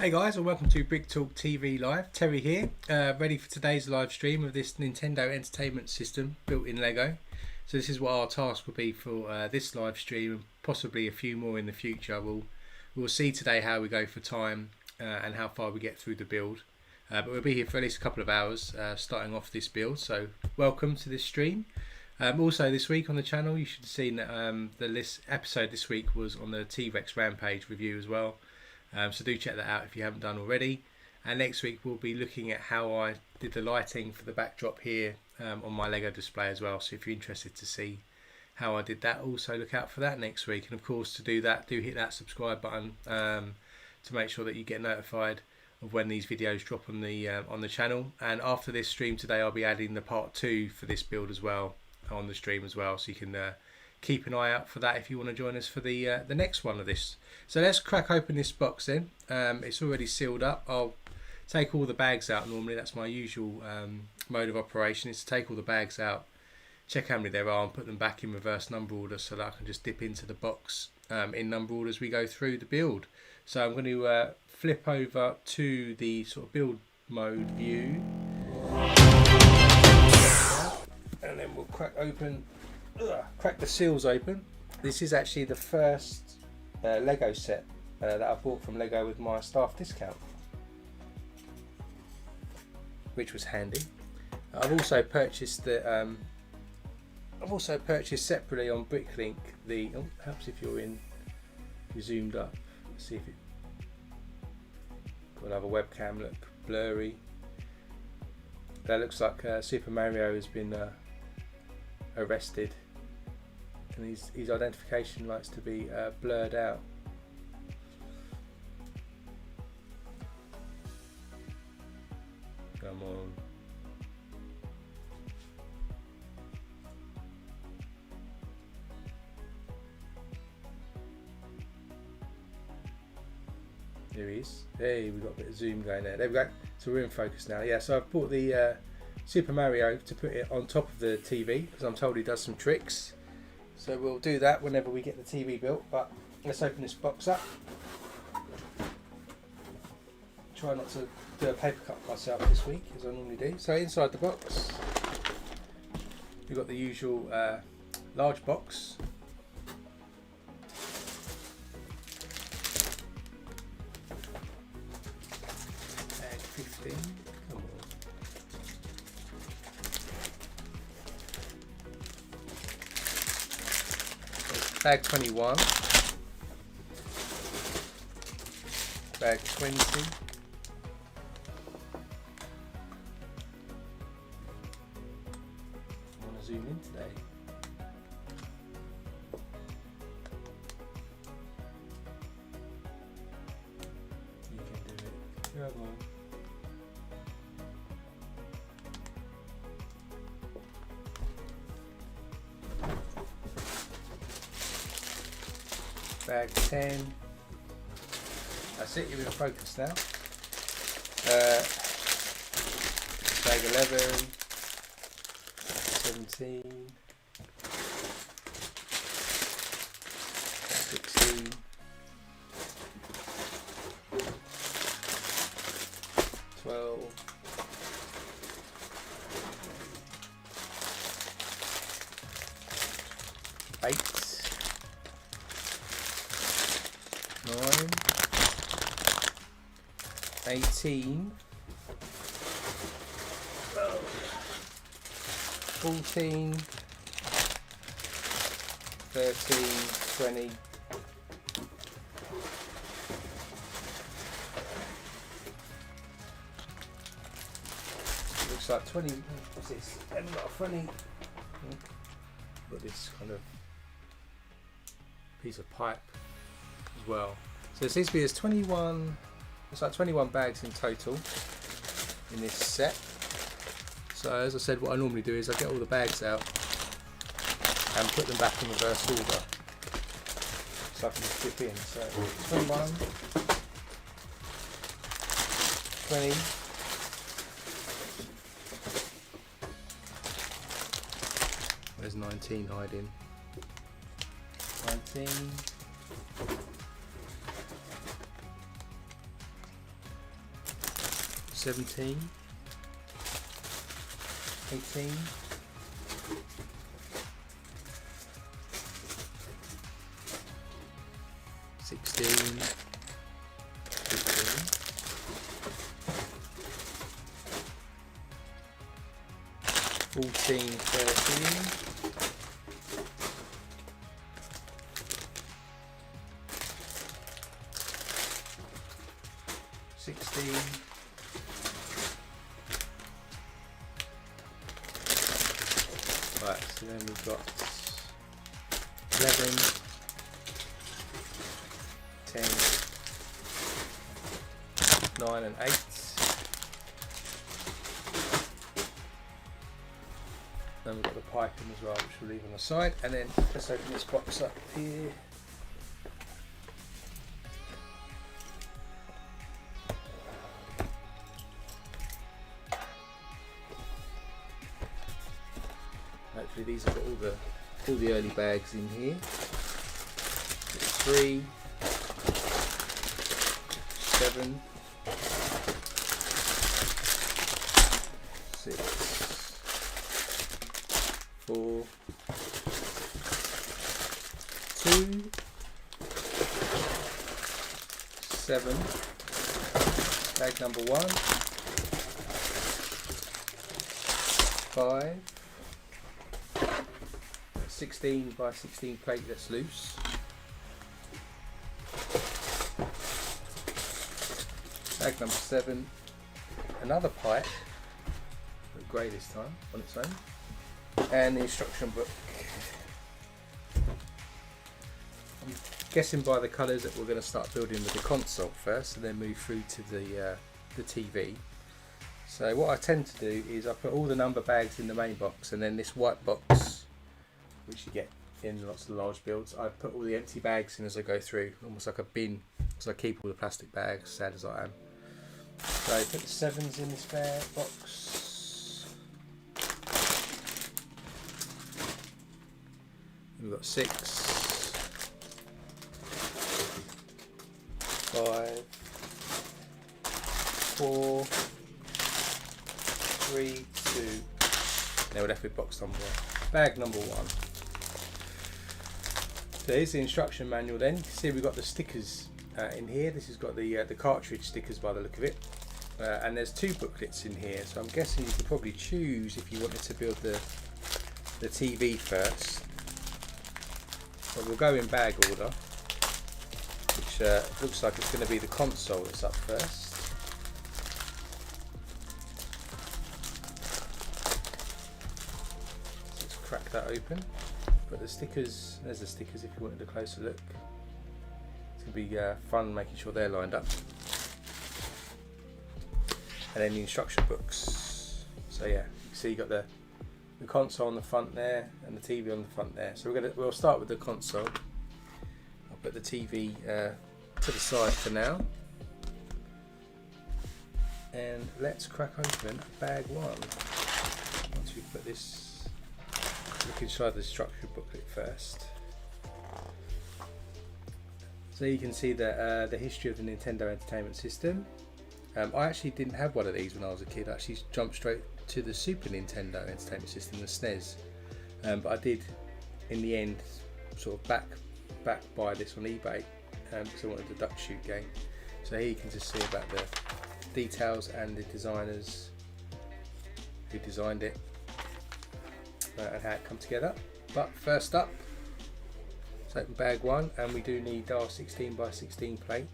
Hey guys, and welcome to Brick Talk TV Live. Terry here, ready for today's live stream of this Nintendo Entertainment System built in Lego. So this is what our task will be for this live stream, and possibly a few more in the future. We'll see today how we go for time and how far we get through the build. But we'll be here for at least a couple of hours starting off this build. So welcome to this stream. Also this week on the channel, you should have seen that the episode this week was on the T-Rex Rampage review as well. So do check that out if you haven't done already. And next week we'll be looking at how I did the lighting for the backdrop here on my Lego display as well. So if you're interested to see how I did that, also look out for that next week. And of course, to do that, do hit that subscribe button to make sure that you get notified of when these videos drop on the channel. And after this stream today, I'll be adding the part 2 for this build as well on the stream as well. So you can keep an eye out for that if you want to join us for the next one of this. So let's crack open this box then. It's already sealed up. I'll take all the bags out. Normally that's my usual mode of operation, is to take all the bags out, check how many there are and put them back in reverse number order so that I can just dip into the box in number order as we go through the build. So I'm going to flip over to the sort of build mode view, and then we'll crack the seals open. This is actually the first Lego set that I bought from Lego with my staff discount, which was handy. I've also purchased separately on Bricklink the perhaps if you're zoomed up, let's see if it got another webcam look blurry. That looks like Super Mario has been arrested, and his identification likes to be blurred out. Come on. There he is. Hey, we've got a bit of zoom going there. There we go. So we're in focus now. Yeah, so I've bought the Super Mario to put it on top of the TV because I'm told he does some tricks. So we'll do that whenever we get the TV built, but let's open this box up. Try not to do a paper cut myself this week as I normally do. So inside the box we've got the usual large box. Bag 15. Come on. Bag 21. Bag 20. Zoom in today. You can do it. Come on. Bag 10. That's it, you're in focus now. Bag 11. 17, 16, 12, 8, 9, 18, 14, 13, 20, looks like 20, what's this? I've got a funny, got this kind of piece of pipe as well. So it seems to be there's 21, it's like 21 bags in total in this set. So as I said, what I normally do is I get all the bags out and put them back in reverse order so I can just dip in. So 21, 20, 19 hiding? 19, 17, 18, 16, 15, 14, 13, 16, right, so then we've got 11, 10, 9 and 8. Then we've got the piping as well, which we'll leave on the side. And then let's open this box up here. Hopefully these have got all the early bags in here. 3, 7, 6, 4, 2, 7, bag number 1, 5, 16 by 16 plate that's loose. Bag number 7, another pipe, but grey this time on its own, and the instruction book. I'm guessing by the colours that we're going to start building with the console first and then move through to the TV. So what I tend to do is I put all the number bags in the main box, and then this white box, which you get in lots of large builds, I put all the empty bags in as I go through, almost like a bin, so I keep all the plastic bags, sad as I am. So I put the 7s in this bag box, We've got 6, 5, 4, 3, 2. Now we're left with box number 1. Bag number 1. So here's the instruction manual then. You can see we've got the stickers in here. This has got the cartridge stickers by the look of it. And there's 2 booklets in here. So I'm guessing you could probably choose if you wanted to build the TV first. But we'll go in bag order, which looks like it's going to be the console that's up first. Let's crack that open. But the stickers, there's the stickers if you wanted a closer look. It's going to be fun making sure they're lined up. And then the instruction books. So yeah, you see you got the console on the front there and the TV on the front there. So we'll start with the console. I'll put the TV to the side for now. And let's crack open bag 1. Once we put this, look inside the instruction booklet first. So you can see the history of the Nintendo Entertainment System. I actually didn't have one of these when I was a kid. I actually jumped straight to the Super Nintendo Entertainment System, the SNES. But I did, in the end, sort of back buy this on eBay because I wanted the duck shoot game. So here you can just see about the details and the designers who designed it and how it come together. But first up, let's open bag 1, and we do need our 16x16 plate.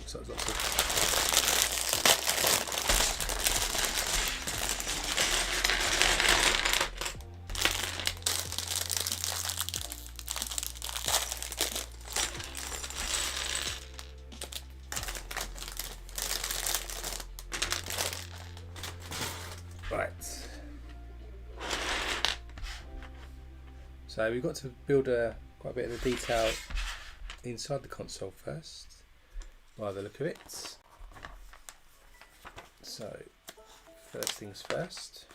So there's lots of right. So we've got to build quite a bit of the detail inside the console first, by the look of it. So first things first.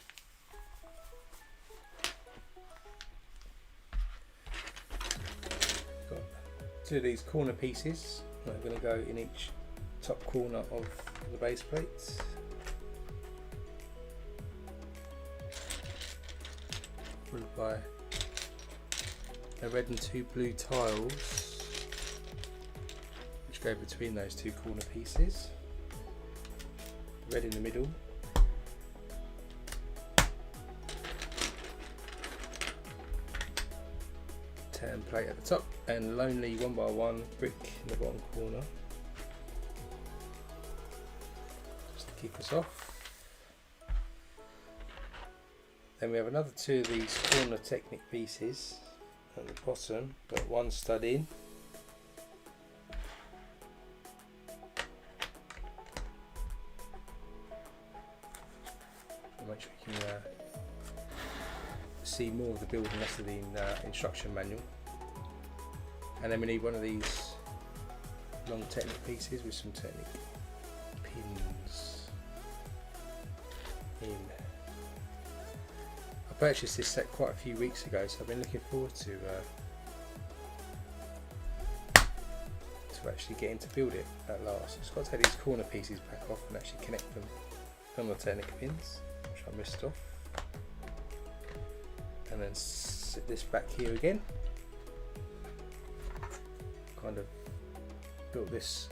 Got 2 of these corner pieces. They're going to go in each top corner of the base plate. Followed by a red and 2 blue tiles which go between those 2 corner pieces. Red in the middle, tan plate at the top, and lonely 1x1 brick in the bottom corner, just to kick us off. Then we have another 2 of these corner Technic pieces at the bottom, got 1 stud in. Make sure you can see more of the build and less of the instruction manual. And then we need one of these long Technic pieces with some Technic pins in. I purchased this set quite a few weeks ago, so I've been looking forward to actually getting to build it at last. Just got to take these corner pieces back off and actually connect them on the Technic pins, which I missed off, and then sit this back here again. Kind of built this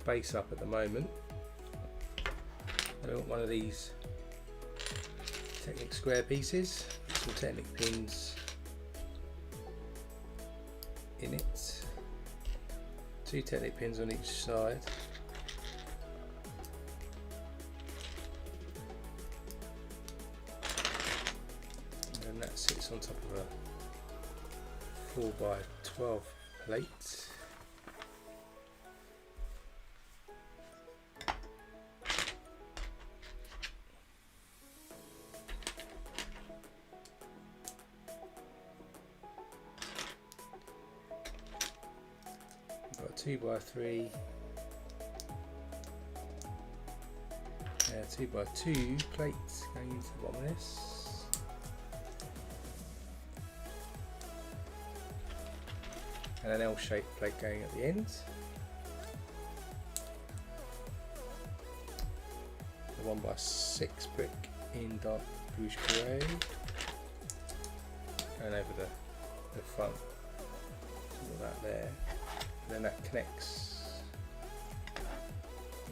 base up at the moment. I want one of these Technic square pieces, some Technic pins in it, 2 Technic pins on each side, and then that sits on top of a 4x12 plate. Got 2x3, 2x2 plates going into the bottom of this. and an L-shaped plate going at the end. The 1x6 brick in dark bluish grey, and over the front, all that there, and then that connects,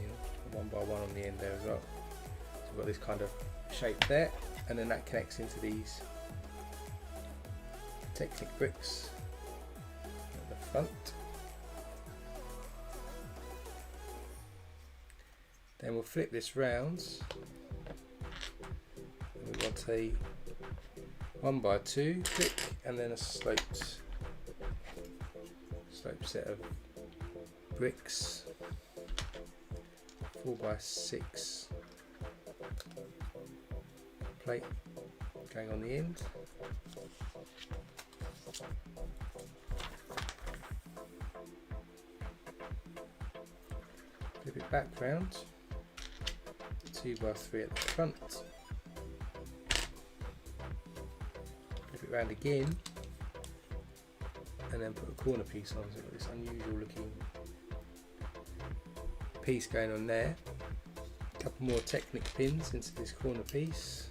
you know, 1x1 on the end there as well. So we've got this kind of shape there, and then that connects into these Technic bricks at the front. Then we'll flip this round, and we want a 1x2 brick and then a sloped set of bricks, 4x6 plate going on the end. Flip it back round, 2x3 at the front. Flip it round again, and then put a corner piece on. So we've got this unusual looking piece going on there. A couple more Technic pins into this corner piece.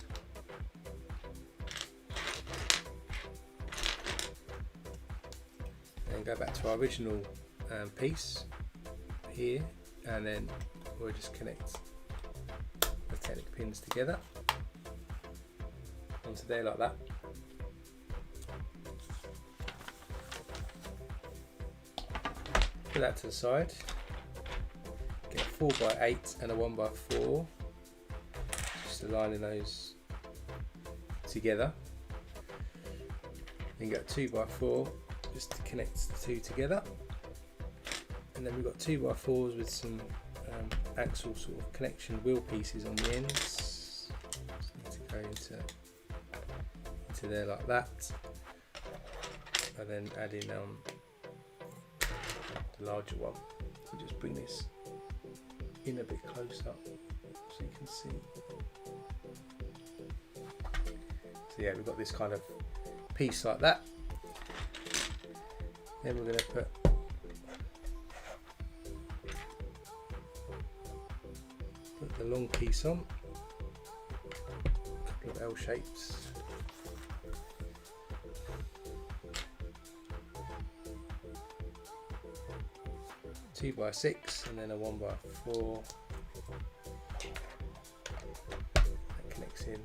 Then go back to our original piece here, and then we'll just connect the Technic pins together onto there like that. Put that to the side. Get a 4x8 and a 1x4, just aligning those together. Then you got 2x4 just to connect the two together, and then we've got 2x4s with some axle sort of connection wheel pieces on the ends. Just need to go into there like that, and then add in the larger one. We'll just bring this in a bit closer so you can see. So yeah, we've got this kind of piece like that. Then we're going to put the long piece on, a couple of L shapes. Two by 6 and then a 1x4 that connects in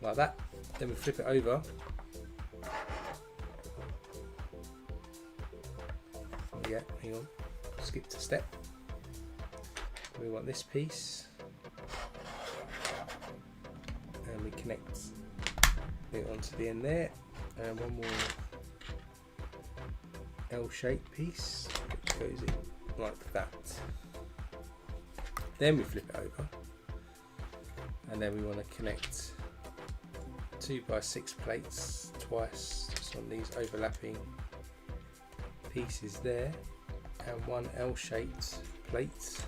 like that. Then we flip it over. Yeah, hang on, skipped a step. We want this piece, and we connect it onto the end there, and one more L-shaped piece which goes in like that. Then we flip it over, and then we want to connect 2x6 plates twice just on these overlapping pieces there, and one L-shaped plate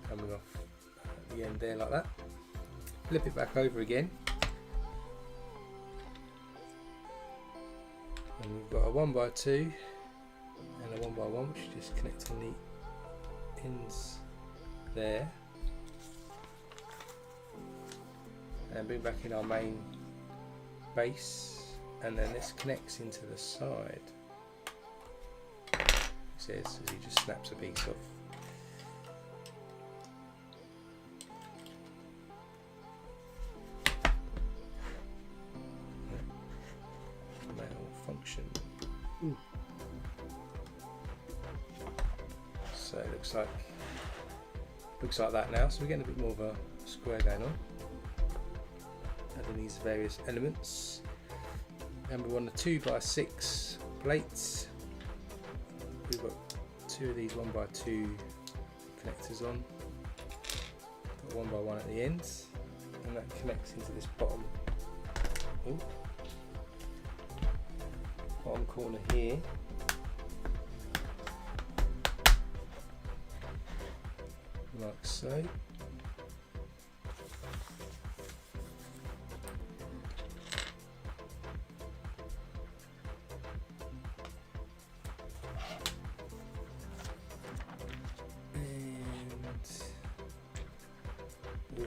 coming off at the end there like that. Flip it back over again, and we've got a 1x2 and a 1x1 which is just connecting the ends there, and bring back in our main base, and then this connects into the side. It says as he just snaps a piece off. Malfunction. So it looks like that now. So we're getting a bit more of a square going on. Adding these various elements. And we want a 2x6 plates. We've got two of these 1x2 connectors on. Got 1x1 at the ends, and that connects into this bottom corner here. Like so.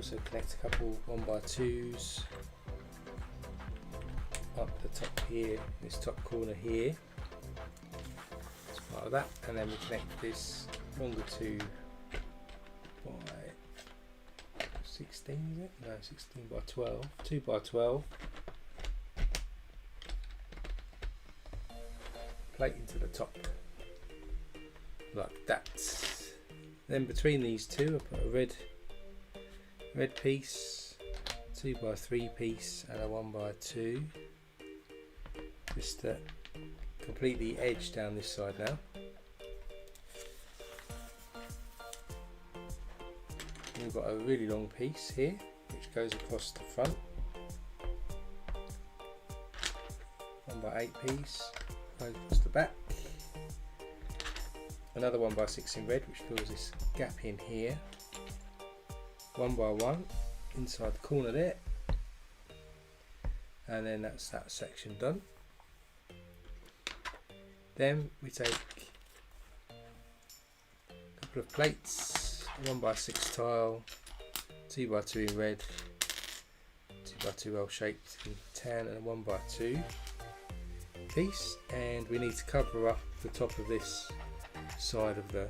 also connect a couple 1x2s up the top here, this top corner here, as part of that, and then we connect this longer 2 by 16, is it? No, 16 by 12, 2 by 12 plate into the top like that. Then between these two I put a red piece, 2 by 3 piece and a 1 by 2, just to complete the edge down this side now. We've got a really long piece here which goes across the front, 1 by 8 piece goes across the back, another 1 by 6 in red which fills this gap in here, 1 by 1 inside the corner there, and then that's that section done. Then we take a couple of plates, 1 by 6 tile, 2 by 2 in red, 2 by 2 L shaped in tan, and a 1 by 2 piece, and we need to cover up the top of this side of the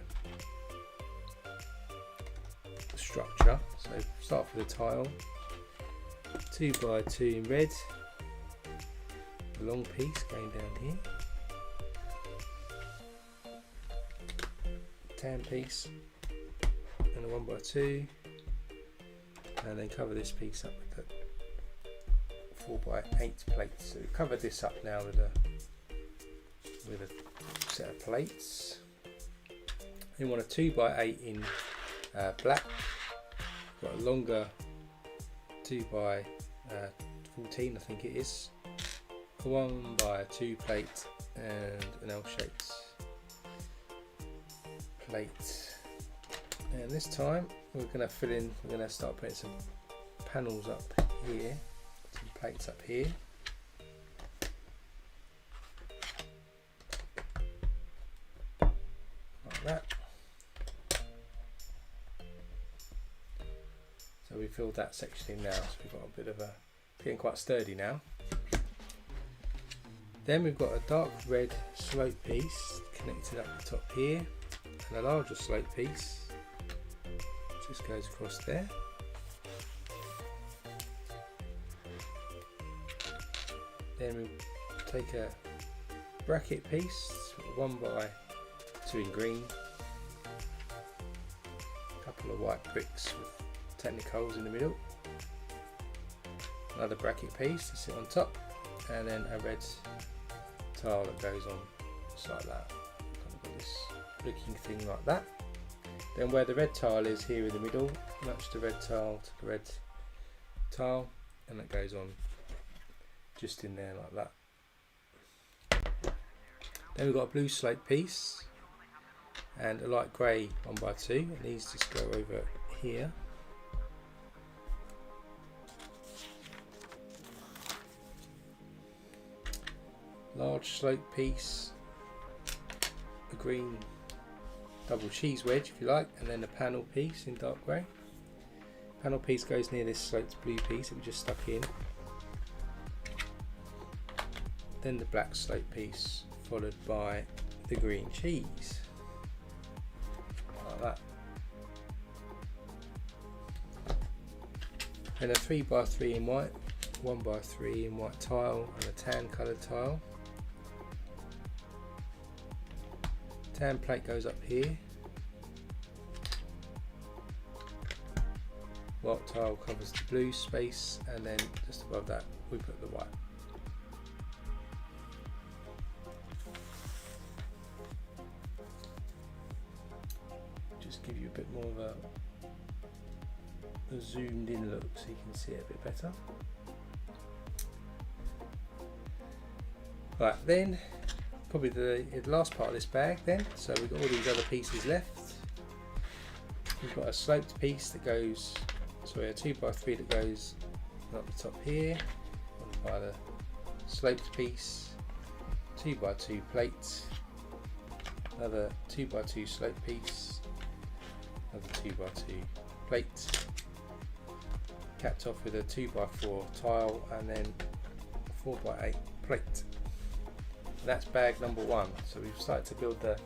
structure. So start with a tile, 2 by 2 in red, a long piece going down here, tan piece and a 1 by 2, and then cover this piece up with the 4 by 8 plates. So we've covered this up now with a set of plates. You want a 2 by 8 in black, got a longer 2 by 14 I think it is, a 1 by 2 plate and an L-shaped plate. And this time we're going to start putting some panels up here, some plates up here. Like that. So we filled that section in now, so we've got a bit of getting quite sturdy now. Then we've got a dark red slope piece connected up the top here, and a larger slope piece just goes across there. Then we take a bracket piece, 1 by 2 in green, a couple of white bricks with technic holes in the middle, another bracket piece to sit on top, and then a red tile that goes on just like that. Kind of got this looking thing like that. Then where the red tile is here in the middle, match the red tile to the red tile, and that goes on just in there like that. Then we've got a blue slope piece and a light grey 1 by 2, and these just go over here. Large slope piece, a green double cheese wedge if you like, and then a panel piece in dark grey. Panel piece goes near this sloped blue piece that we just stuck in. Then the black slope piece followed by the green cheese. Like that. Then a 3 by 3 in white, 1 by 3 in white tile and a tan coloured tile. Tan plate goes up here. White tile covers the blue space, and then just above that we put the white. Just give you a bit more of a zoomed in look so you can see it a bit better. Right, then probably the last part of this bag then, so we've got all these other pieces left. We've got a sloped piece that goes, sorry, a 2 by 3 that goes up the top here, one by the sloped piece, 2 by 2 plate, another 2 by 2 slope piece, another 2 by 2 plate, capped off with a 2x4 tile and then 4x8 plate. And that's bag number 1. So we've started to build the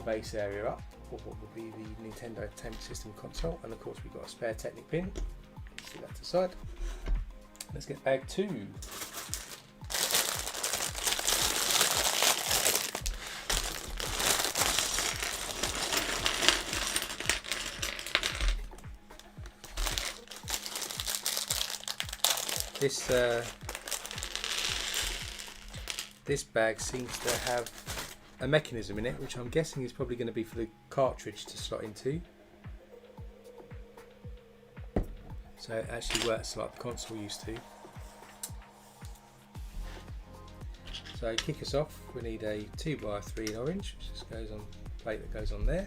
base area up for what will be the Nintendo Entertainment System console, and of course we've got a spare Technic pin. See that to the side. Let's get bag 2. This bag seems to have a mechanism in it, which I'm guessing is probably going to be for the cartridge to slot into. So it actually works like the console used to. So to kick us off, we need a 2x3 in orange, which just goes on the plate that goes on there.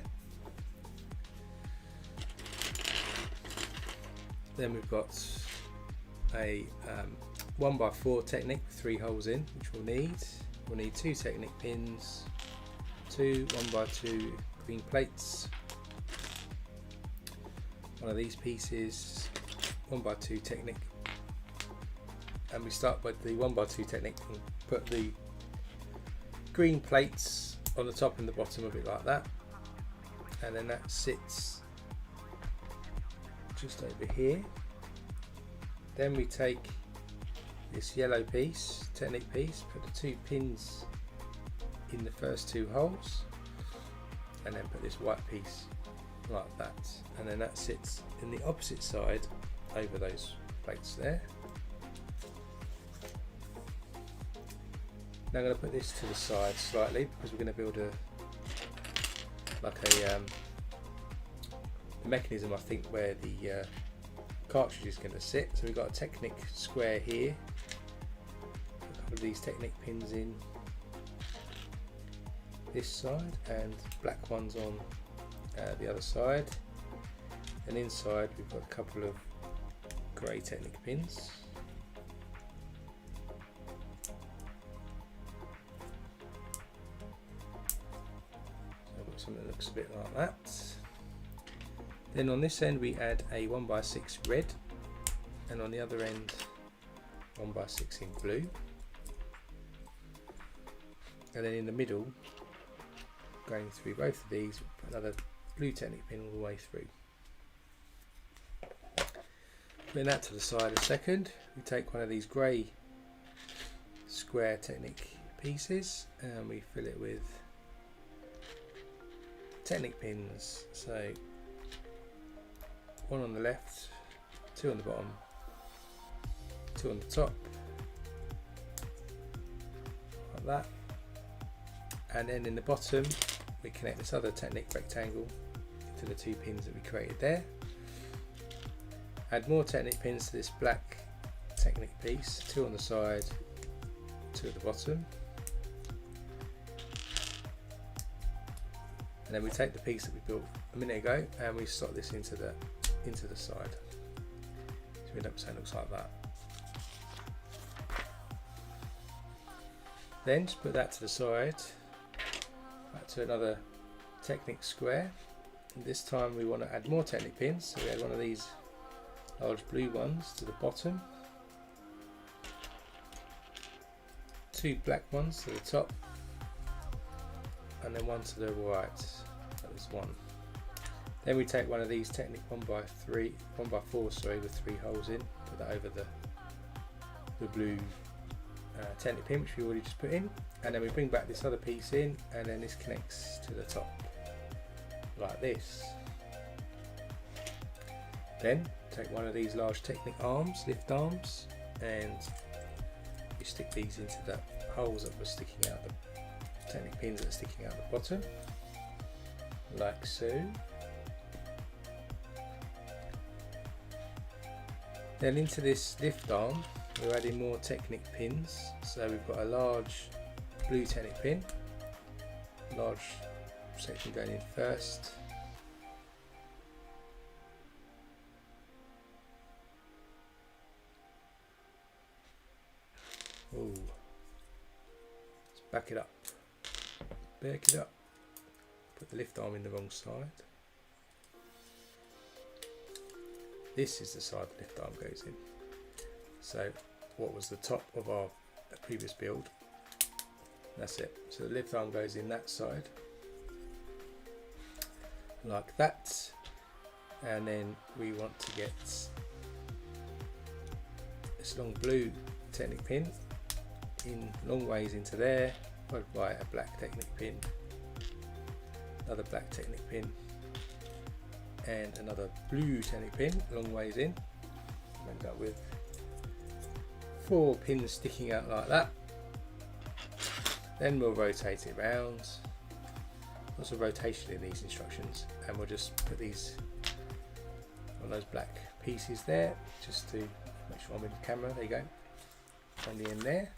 Then we've got a 1x4 Technic with 3 holes in, which we'll need. We'll need 2 Technic pins, 2 1x2 green plates, one of these pieces, 1x2 Technic, and we start with the 1x2 Technic and put the green plates on the top and the bottom of it like that, and then that sits just over here. Then we take this yellow piece, Technic piece, put the 2 pins in the first 2 holes, and then put this white piece like that, and then that sits in the opposite side over those plates there. Now I'm going to put this to the side slightly because we're going to build a mechanism, I think, where the cartridge is going to sit. So we've got a Technic square here, a couple of these Technic pins in this side and black ones on the other side, and inside we've got a couple of grey Technic pins. So I've got something that looks a bit like that. Then on this end we add a 1x6 red, and on the other end 1x6 in blue, and then in the middle, going through both of these, we'll put another blue Technic pin all the way through. Putting that to the side a second, we take one of these grey square Technic pieces and we fill it with Technic pins. So 1 on the left, 2 on the bottom, 2 on the top, like that. And then in the bottom we connect this other Technic rectangle to the 2 pins that we created there. Add more Technic pins to this black Technic piece, 2 on the side, 2 at the bottom. And then we take the piece that we built a minute ago and we slot this into the side. So we end up saying it looks like that. Then just put that to the side, back to another Technic square, and this time we want to add more Technic pins, so we add one of these large blue ones to the bottom, 2 black ones to the top, and then 1 to the right. That was 1. Then we take one of these Technic 1x4 sorry, with 3 holes in, put that over the blue Technic pin which we already just put in, and then we bring back this other piece in, and then this connects to the top like this. Then take one of these large Technic arms, lift arms, and you stick these into the holes that were sticking out, the Technic pins that are sticking out the bottom, like so. Then into this lift arm we're adding more Technic pins, so we've got a large blue Technic pin, large section going in first, let's back it up, put the lift arm in the wrong side, this is the side the lift arm goes in. So what was the top of our previous build, that's it. So the lift arm goes in that side like that, and then we want to get this long blue Technic pin in long ways into there, followed by a black Technic pin, another black Technic pin, and another blue Technic pin long ways in. End up with 4 pins sticking out like that. Then we'll rotate it round. Lots of rotation in these instructions, and we'll just put these on those black pieces there, just to make sure I'm in the camera. There you go, on the end there.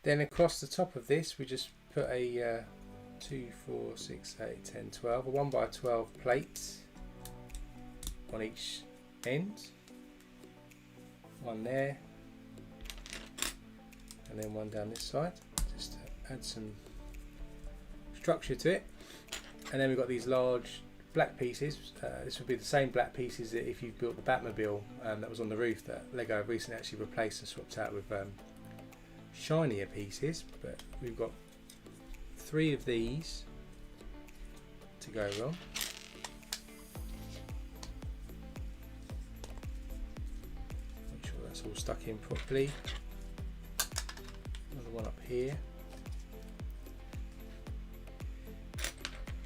Then across the top of this, we just put a 2, 4, 6, 8, 10, 12, a 1x12 plate on each end. One there, and then one down this side, just to add some structure to it. And then we've got these large black pieces. This would be the same black pieces that if you built the Batmobile that was on the roof, that Lego have recently actually replaced and swapped out with shinier pieces. But we've got 3 of these to go wrong. Make sure that's all stuck in properly. Another one up here.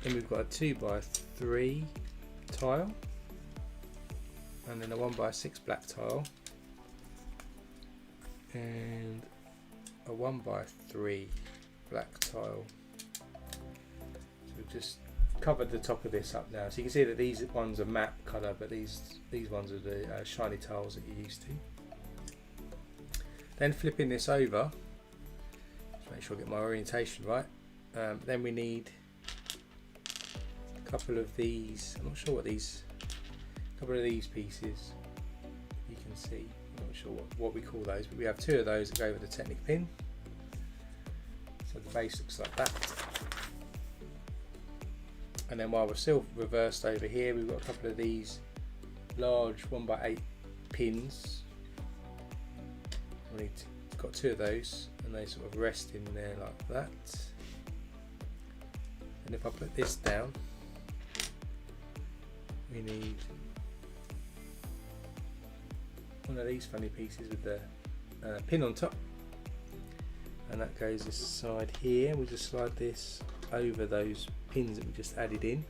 Then we've got a 2x3 tile, and then a 1x6 black tile, and a 1x3 black tile. So we've just covered the top of this up now, so you can see that these ones are matte colour, but these ones are the shiny tiles that you're used to. Then flipping this over, just make sure I get my orientation right. Then we need a couple of these, I'm not sure what these, a couple of these pieces you can see, I'm not sure what we call those, but we have 2 of those that go with the Technic pin. So the base looks like that. And then while we're still reversed over here, we've got a couple of these large 1x8 pins. We've got 2 of those, and they sort of rest in there like that. And if I put this down, we need one of these funny pieces with the pin on top, and that goes this side here. We'll just slide this over those pins that we just added in.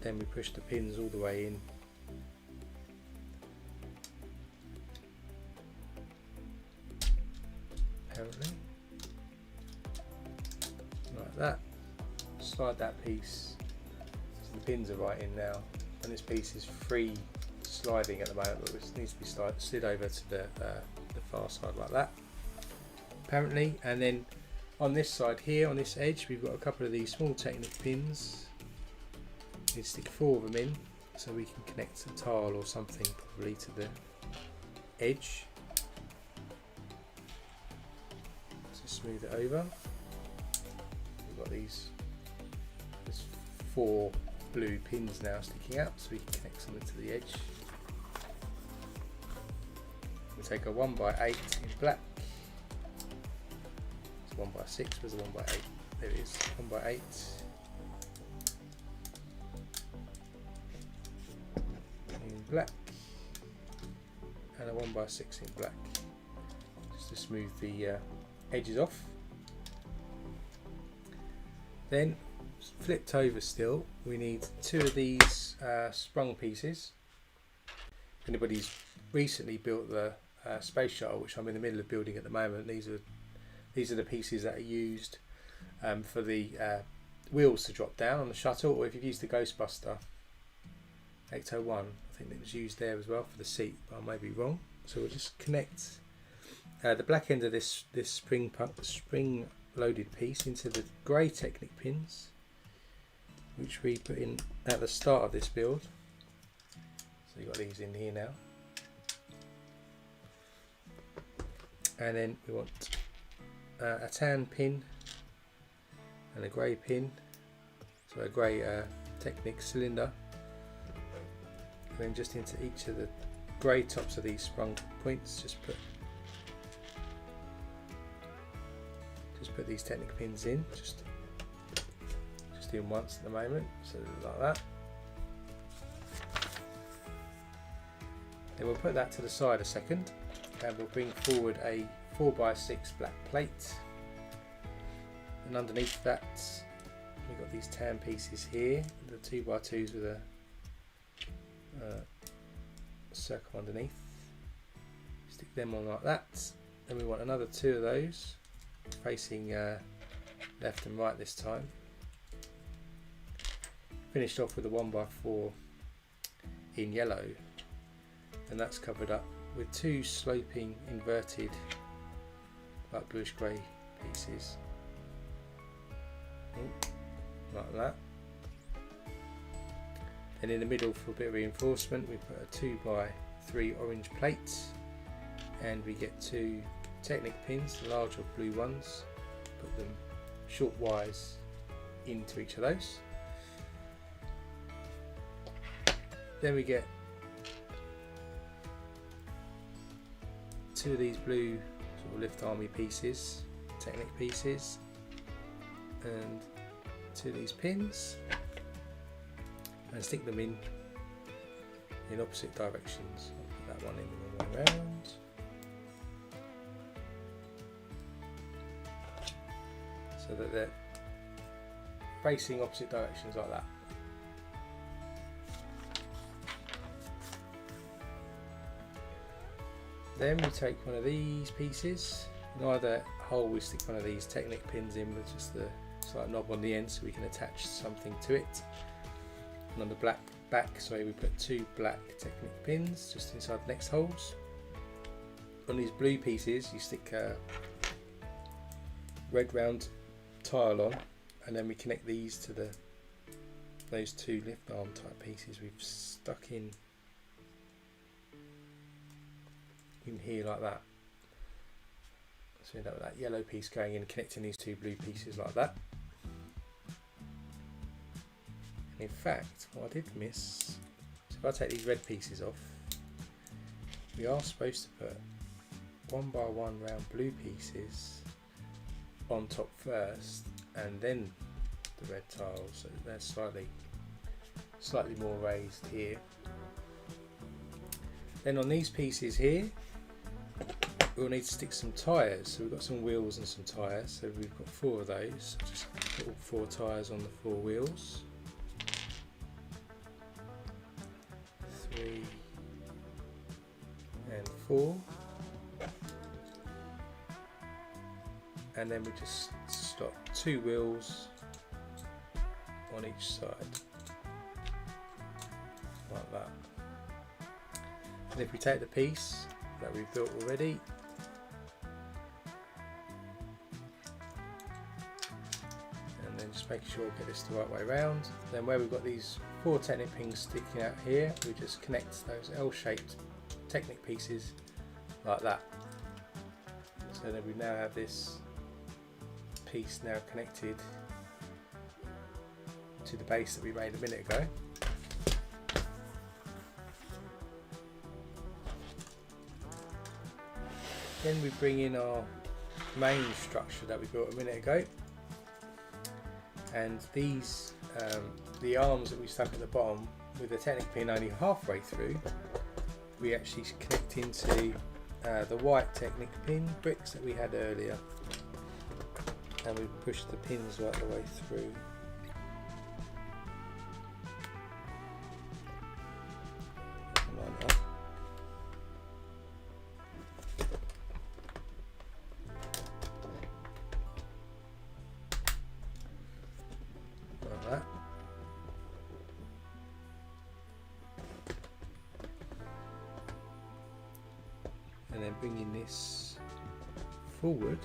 Then we push the pins all the way in. Apparently, like that. Slide that piece so the pins are right in now, and this piece is free sliding at the moment, but it needs to be slid over to the far side like that, apparently. And then on this side here, on this edge, we've got a couple of these small Technic pins. We need to stick 4 of them in so we can connect a tile or something probably to the edge. So smooth it over. We've got these 4 blue pins now sticking out, so we can connect something to the edge. We'll take a 1x8 in black. It's 1x6, where's the 1x8? There it is, 1x8. In black. And a 1x6 in black. Just to smooth the edges off. Then, flipped over still, we need 2 of these sprung pieces. If anybody's recently built the space shuttle, which I'm in the middle of building at the moment, these are the pieces that are used for the wheels to drop down on the shuttle, or if you've used the Ghostbuster Ecto 1, I think it was used there as well for the seat, but I may be wrong. So we'll just connect the black end of this spring loaded piece into the grey Technic pins, which we put in at the start of this build. So you've got these in here now. And then we want a tan pin and a grey pin so a grey Technic cylinder, and then just into each of the grey tops of these sprung points, just put these Technic pins in, just in once at the moment, so like that. Then we'll put that to the side a second, and we'll bring forward a 4x6 black plate, and underneath that we've got these tan pieces here, the 2x2s with a circle underneath. Stick them on like that. Then we want another 2 of those facing left and right this time. Finished off with a 1x4 in yellow, and that's covered up with 2 sloping inverted like bluish grey pieces, like that. Then in the middle, for a bit of reinforcement, we put a 2x3 orange plate, and we get 2 Technic pins, the larger blue ones, put them shortwise into each of those. Then we get 2 of these blue sort of lift army pieces, Technic pieces, and 2 of these pins, and stick them in opposite directions. I'll put that one in the wrong way around. So that they're facing opposite directions like that. Then we take one of these pieces, in either hole we stick one of these Technic pins in with just the slight knob on the end so we can attach something to it. And on the black back, we put 2 black Technic pins just inside the next holes. On these blue pieces you stick a red round tile on, and then we connect these to those 2 lift arm type pieces we've stuck in here like that. So we end up with that yellow piece going in, connecting these 2 blue pieces like that. And in fact, what I did miss, so if I take these red pieces off, we are supposed to put 1 by 1 round blue pieces on top first, and then the red tiles, so they're slightly more raised here. Then on these pieces here, we'll need to stick some tyres. So we've got some wheels and some tyres, so we've got 4 of those. Just put all 4 tyres on the 4 wheels. 3 and 4. And then we just slot 2 wheels on each side, like that. And if we take the piece that we've built already, and then just making sure we get this the right way around, then where we've got these 4 Technic pins sticking out here, we just connect those L-shaped Technic pieces like that. So then we now have this piece now connected to the base that we made a minute ago. Then we bring in our main structure that we built a minute ago, and these the arms that we stuck at the bottom with the Technic pin only halfway through, we actually connect into the white Technic pin bricks that we had earlier, and we push the pins right the way through. Line it up. Like that. And then bringing this forward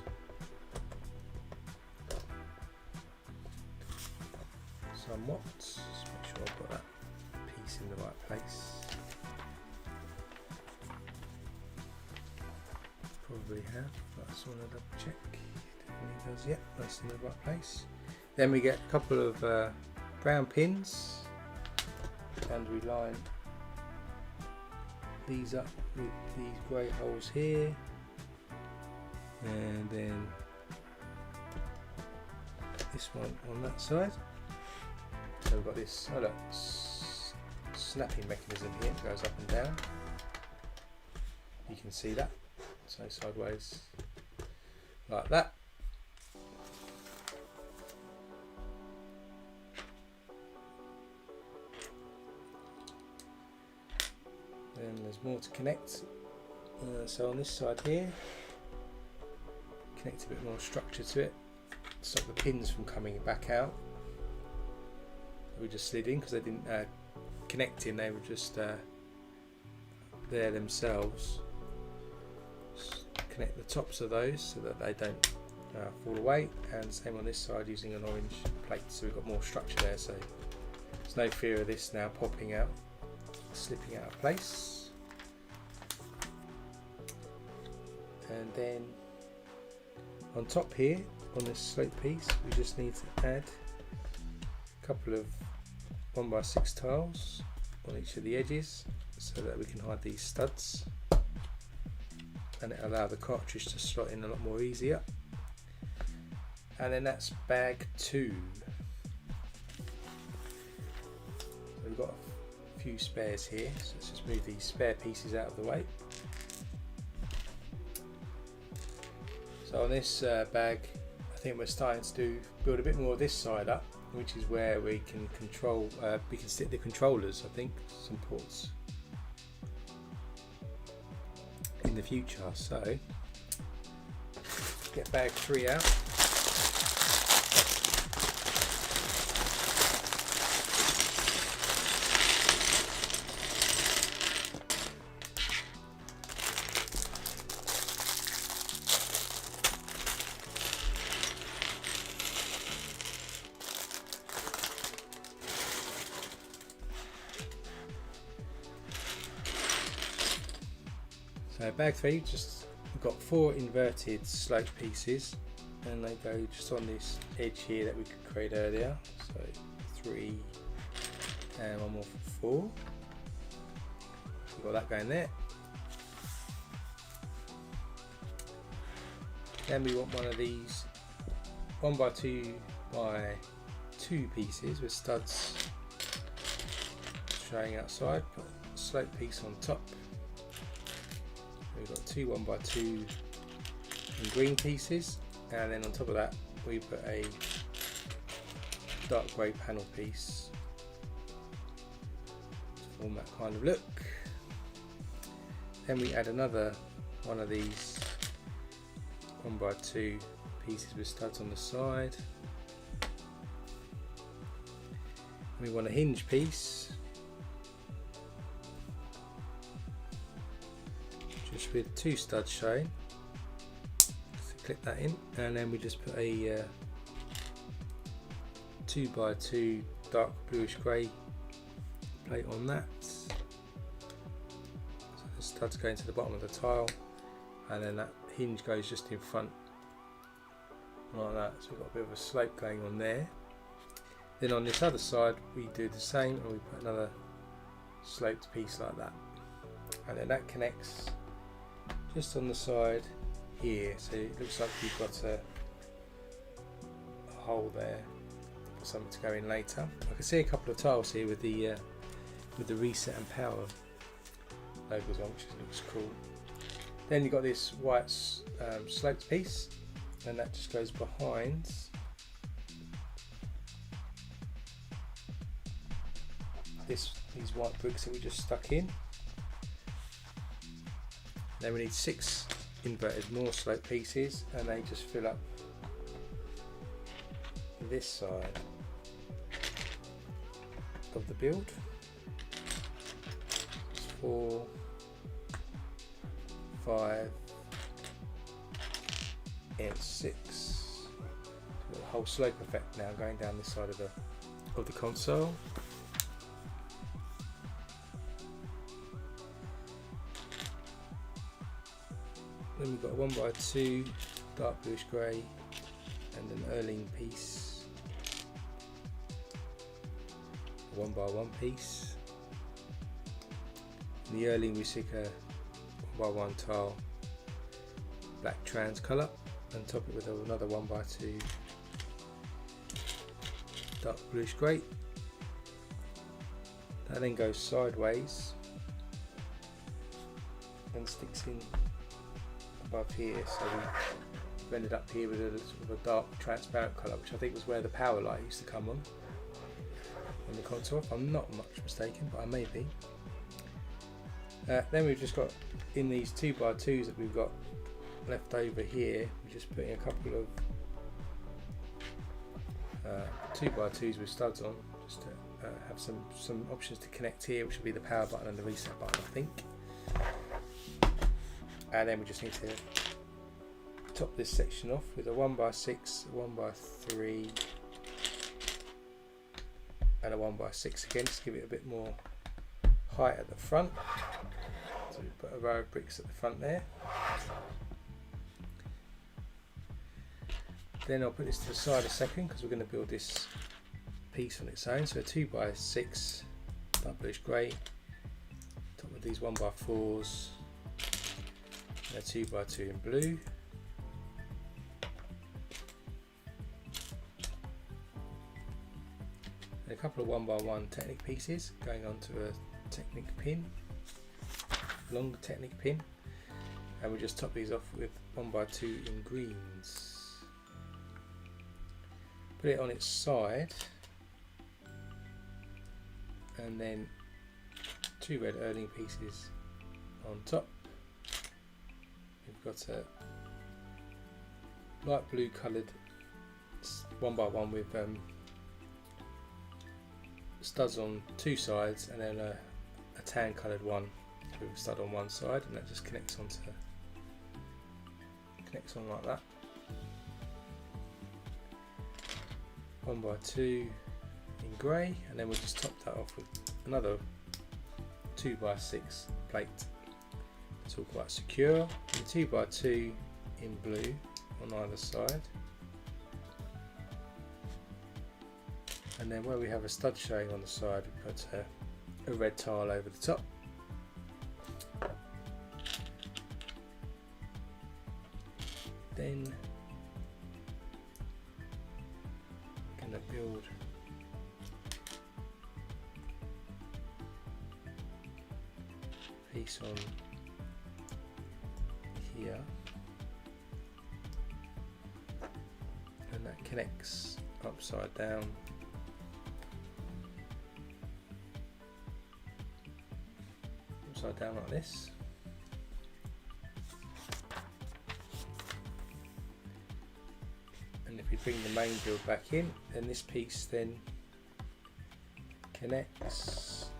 somewhat. Just make sure I've got that piece in the right place. Probably have, but I just want to double check. Definitely does, yep, that's in the right place. Then we get a couple of brown pins, and we line these up with these grey holes here, and then this one on that side. So we've got this snapping mechanism here, it goes up and down. You can see that, so sideways like that. Then there's more to connect. So on this side here, connect a bit more structure to it, stop the pins from coming back out. We just slid in because they didn't connect in, they were just there themselves. Just connect the tops of those so that they don't fall away, and same on this side using an orange plate, so we've got more structure there, so there's no fear of this now popping out, slipping out of place. And then on top here on this slope piece we just need to add a couple of 1x6 tiles on each of the edges so that we can hide these studs, and it allow the cartridge to slot in a lot more easier. And then that's bag 2. So we've got a few spares here, so let's just move these spare pieces out of the way. So on this bag, I think we're starting to build a bit more of this side up, which is where we can control, we can stick the controllers, I think, some ports in the future. So get bag 3 out. So bag 3, just we've got 4 inverted slope pieces, and they go just on this edge here that we could create earlier. So 3 and one more for 4. We've got that going there. Then we want one of these 1x2 by 2 pieces with studs showing outside. Put a slope piece on top. We've got 2 1x2 in green pieces, and then on top of that we put a dark grey panel piece to form that kind of look. Then we add another one of these 1x2 pieces with studs on the side. We want a hinge piece just with 2 studs showing, so clip that in, and then we just put a 2x2 dark bluish grey plate on that. So the studs go into the bottom of the tile, and then that hinge goes just in front like that, so we've got a bit of a slope going on there. Then on this other side we do the same, and we put another sloped piece like that, and then that connects just on the side here, so it looks like you've got a hole there for something to go in later. I can see a couple of tiles here with the reset and power logos on, which looks cool. Then you've got this white sloped piece, and that just goes behind these white bricks that we just stuck in. Then we need 6 inverted more slope pieces, and they just fill up this side of the build. 4, 5 and 6. So the whole slope effect now going down this side of the console. Then we've got a 1x2 dark bluish grey and an Erling piece 1x1 piece. In the Erling we stick a 1x1 tile black trans colour and top it with another 1x2 dark bluish grey. That then goes sideways and sticks in above here, so we've ended up here with a sort of a dark transparent colour, which I think was where the power light used to come on the console, if I'm not much mistaken, but I may be. Then we've just got in these 2x2s that we've got left over here, we're just putting a couple of 2x2s with studs on, just to have some options to connect here, which will be the power button and the reset button, I think. And then we just need to top this section off with a 1x6, a 1x3 and a 1x6 again, just to give it a bit more height at the front. So we put a row of bricks at the front there. Then I'll put this to the side a second because we're going to build this piece on its own. So a 2x6 dark bluish grey, top with these 1x4s and a 2x2 in blue. And a couple of 1x1 Technic pieces going onto a Technic pin, long Technic pin, and we'll just top these off with 1x2 in greens. Put it on its side, and then 2 red Erling pieces on top. We've got a light blue coloured 1x1 with studs on 2 sides, and then a tan coloured one with a stud on one side, and that just connects on like that. 1x2 in grey, and then we'll just top that off with another 2x6 plate. It's all quite secure. And 2x2 in blue on either side, and then where we have a stud showing on the side, we put a red tile over the top. Then going to build a piece on here, and that connects upside down like this. And if we bring the main build back in, then this piece then connects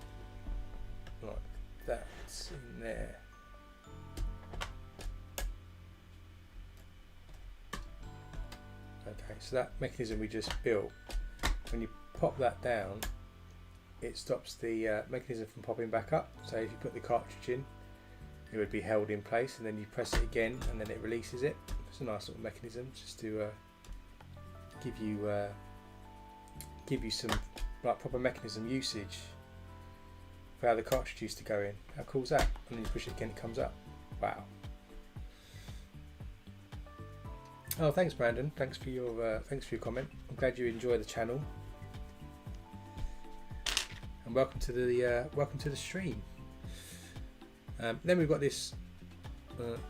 like that in there. Okay, so that mechanism we just built, when you pop that down, it stops the mechanism from popping back up. So if you put the cartridge in, it would be held in place, and then you press it again and then it releases it. It's a nice little mechanism just to give you some like proper mechanism usage for how the cartridge used to go in. How cool is that? And then you push it again, it comes up. Wow. Oh, thanks Brandon. Thanks for your comment. I'm glad you enjoy the channel. And welcome to the stream. Then we've got this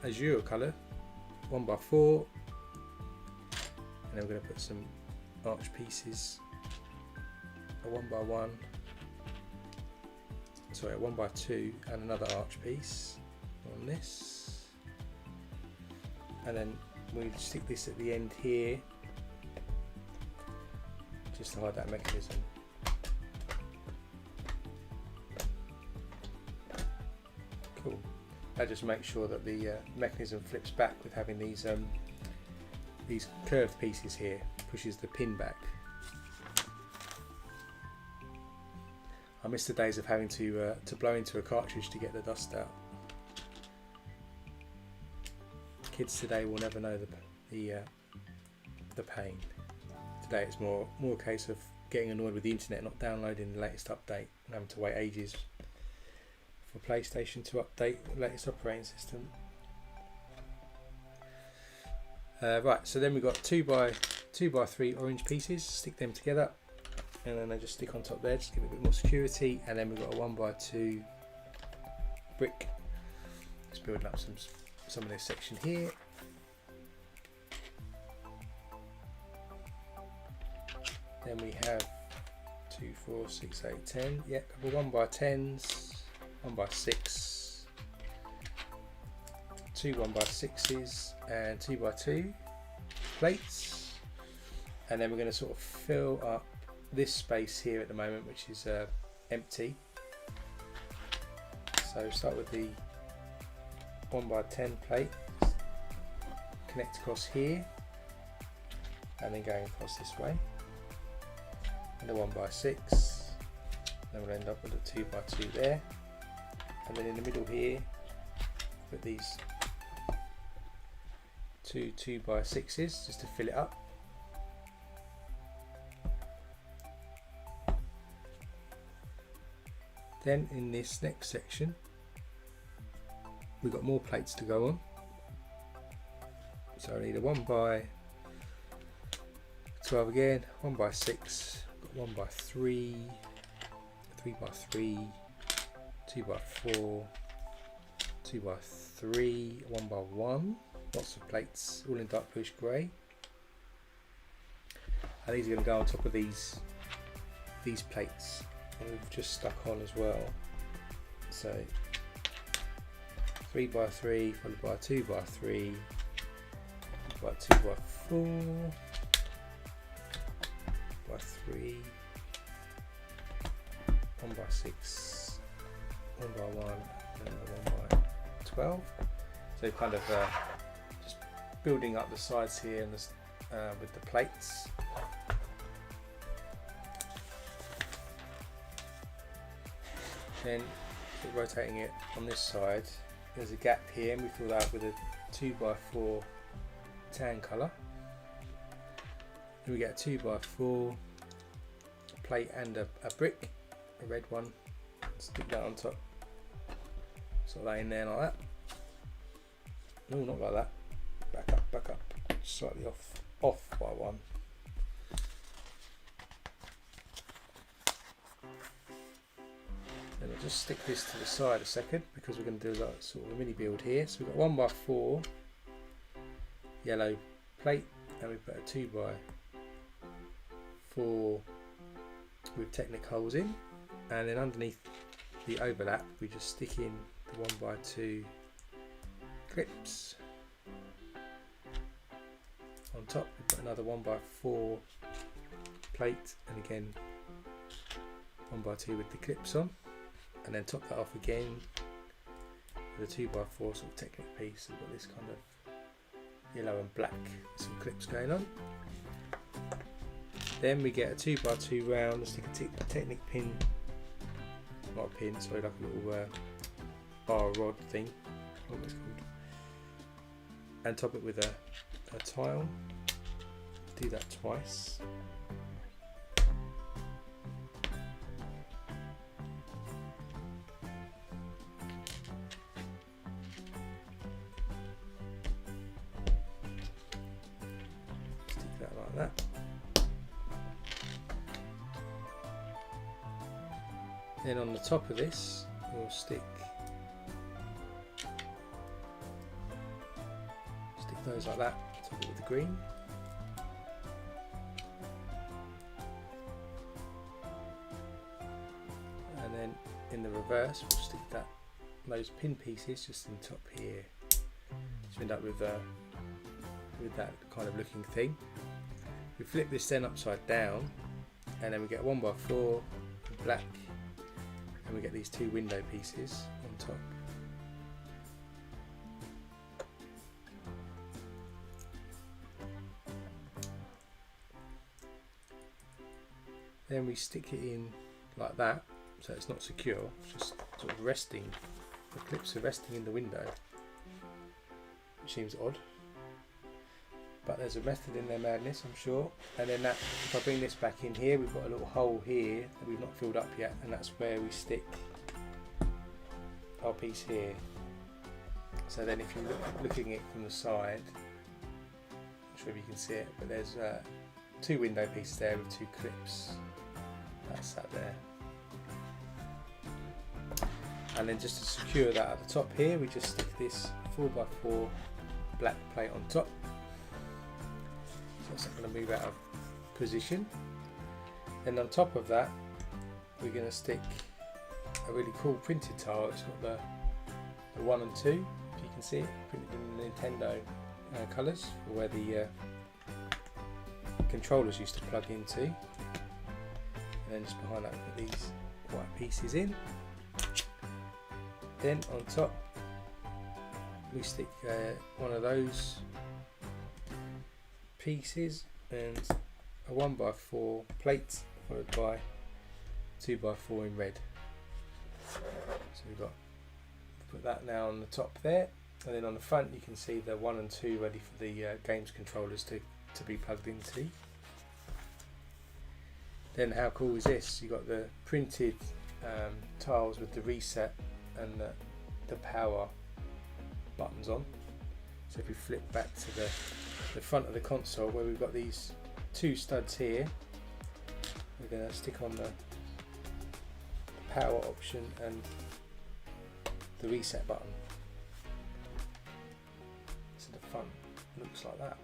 azure colour, 1x4, and then we're going to put some arch pieces, a 1x1, sorry, a 1x2, and another arch piece on this, and then we stick this at the end here, just to hide that mechanism. Cool. That just makes sure that the mechanism flips back with having these curved pieces here, pushes the pin back. I miss the days of having to blow into a cartridge to get the dust out. Kids today will never know the pain. Today it's more a case of getting annoyed with the internet not downloading the latest update and having to wait ages for PlayStation to update the latest operating system. Right, so then we've got 2x3 orange pieces, stick them together, and then they just stick on top there, just give it a bit more security. And then we've got a 1x2 brick, just building up some of this section here. Then we have 2, 4, 6, 8, 10. Yeah, a couple 1x10s, 1x6, 2 1x6s, and 2x2 plates. And then we're going to sort of fill up this space here at the moment, which is empty. So start with the 1x10 plate, connect across here, and then going across this way. And the 1x6, then we'll end up with a 2x2 there, and then in the middle here put these two 2x6s just to fill it up. Then in this next section we've got more plates to go on, so I need a 1x12 again, 1x6, 1x3, 3x3, 2x4, 2x3, 1x1, lots of plates, all in dark bluish grey. And these are going to go on top of these plates, and we've just stuck on as well. So 3x3 followed by 2x3, 2x4. By 3, 1x6, 1x1, and 1x12. So kind of just building up the sides here and with the plates. Then rotating it on this side, there's a gap here, and we fill that up with a 2x4 tan colour. Then we get a 2x4 plate and a brick, a red one. Stick that on top. Sort that in there like that. No, not like that. Back up, slightly off by one. Then I'll just stick this to the side a second, because we're going to do like sort of a mini build here. So we've got 1x4 yellow plate, and we've got a 2x4 with Technic holes in, and then underneath the overlap we just stick in the 1x2 clips. On top we've got another 1x4 plate, and again 1x2 with the clips on, and then top that off again with a 2x4 sort of Technic piece. We've got this kind of yellow and black with some clips going on. Then we get a 2x2 round, stick a Technic pin, not a pin, sorry, like a little bar rod thing, what it's called, and top it with a tile. Do that twice. Stick that like that. Then on the top of this we'll stick those like that, top it with the green. And then in the reverse we'll stick those pin pieces just in top here. So end up with that kind of looking thing. We flip this then upside down, and then we get 1x4 black, and we get these two window pieces on top. Then we stick it in like that, so it's not secure, it's just sort of resting. The clips are resting in the window, which seems odd. but there's a method in their madness, I'm sure. And then that, if I bring this back in here, we've got a little hole here that we've not filled up yet, and that's where we stick our piece here. So then if you're looking at it from the side, I'm sure if you can see it, but there's 2 window pieces there with 2 clips. That's that there. And then just to secure that at the top here, we just stick this 4x4 black plate on top. So it's not going to move out of position. Then on top of that, we're going to stick a really cool printed tile. It's got the 1 and 2, if you can see it, printed in the Nintendo colours, for where the controllers used to plug into. And then just behind that, we put these white pieces in. Then on top, we stick one of those pieces and a 1x4 plate, followed by 2x4 in red. So we've got, put that now on the top there, and then on the front you can see the 1 and 2 ready for the games controllers to be plugged into. Then how cool is this? You've got the printed tiles with the reset and the power buttons on. So if we flip back to the front of the console, where we've got these 2 studs here, we're going to stick on the power option and the reset button. So the front looks like that.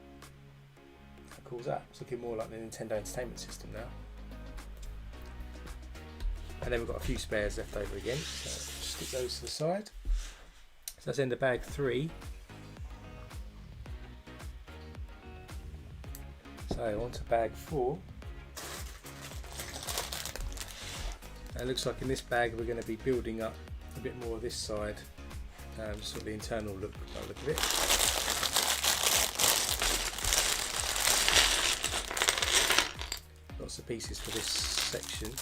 How cool is that? It's looking more like the Nintendo Entertainment System now. And then we've got a few spares left over again, so just stick those to the side. So that's in the bag 3. So on to bag 4. And it looks like in this bag we're going to be building up a bit more of this side, sort of the internal look by the look of it. Lots of pieces for this section.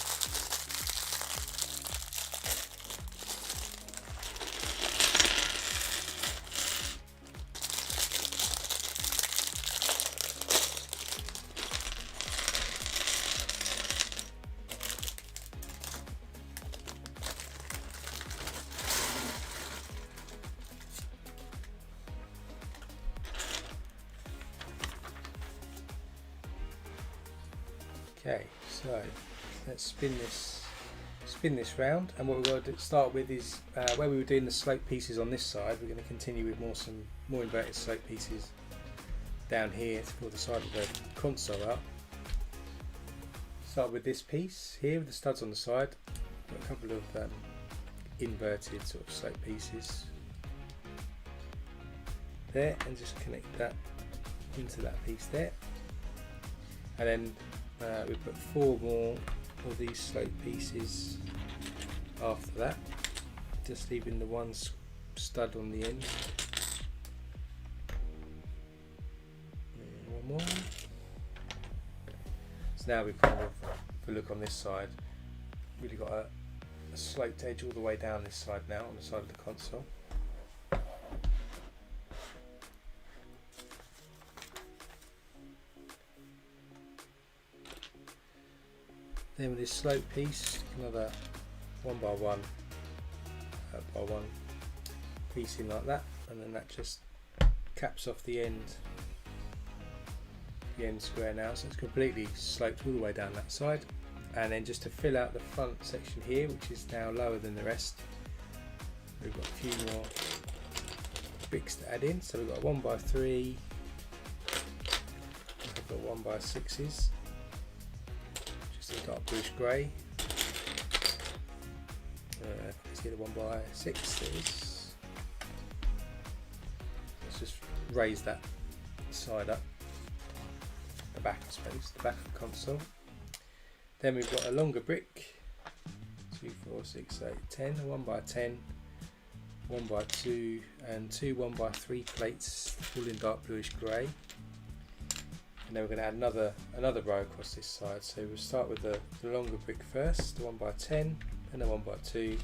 Okay, so let's spin this round, and what we're going to start with is where we were doing the slope pieces on this side, we're going to continue with more inverted slope pieces down here to pull the side of the console up. Start with this piece here with the studs on the side. Got a couple of inverted sort of slope pieces there, and just connect that into that piece there, and then we put 4 more of these slope pieces after that, just leaving the 1 stud on the end. And 1 more. So now we've kind of, if we look on this side, really got a sloped edge all the way down this side now, on the side of the console. Then with this slope piece, another 1x1 by 1 piece in like that, and then that just caps off the end square now, so it's completely sloped all the way down that side. And then just to fill out the front section here, which is now lower than the rest, we've got a few more bricks to add in. So we've got a 1x3, we've got 1x6s. Just a dark bluish grey. Let's get a 1x6. Let's just raise that side up, the back I suppose, the back of the console. Then we've got a longer brick, 2, 4, 6, 8, 10, a 1x10, 1x2 and 2 1x3 plates, all in dark bluish grey. And then we're going to add another row across this side. So we'll start with the longer brick first, the 1x10, and the 1x2.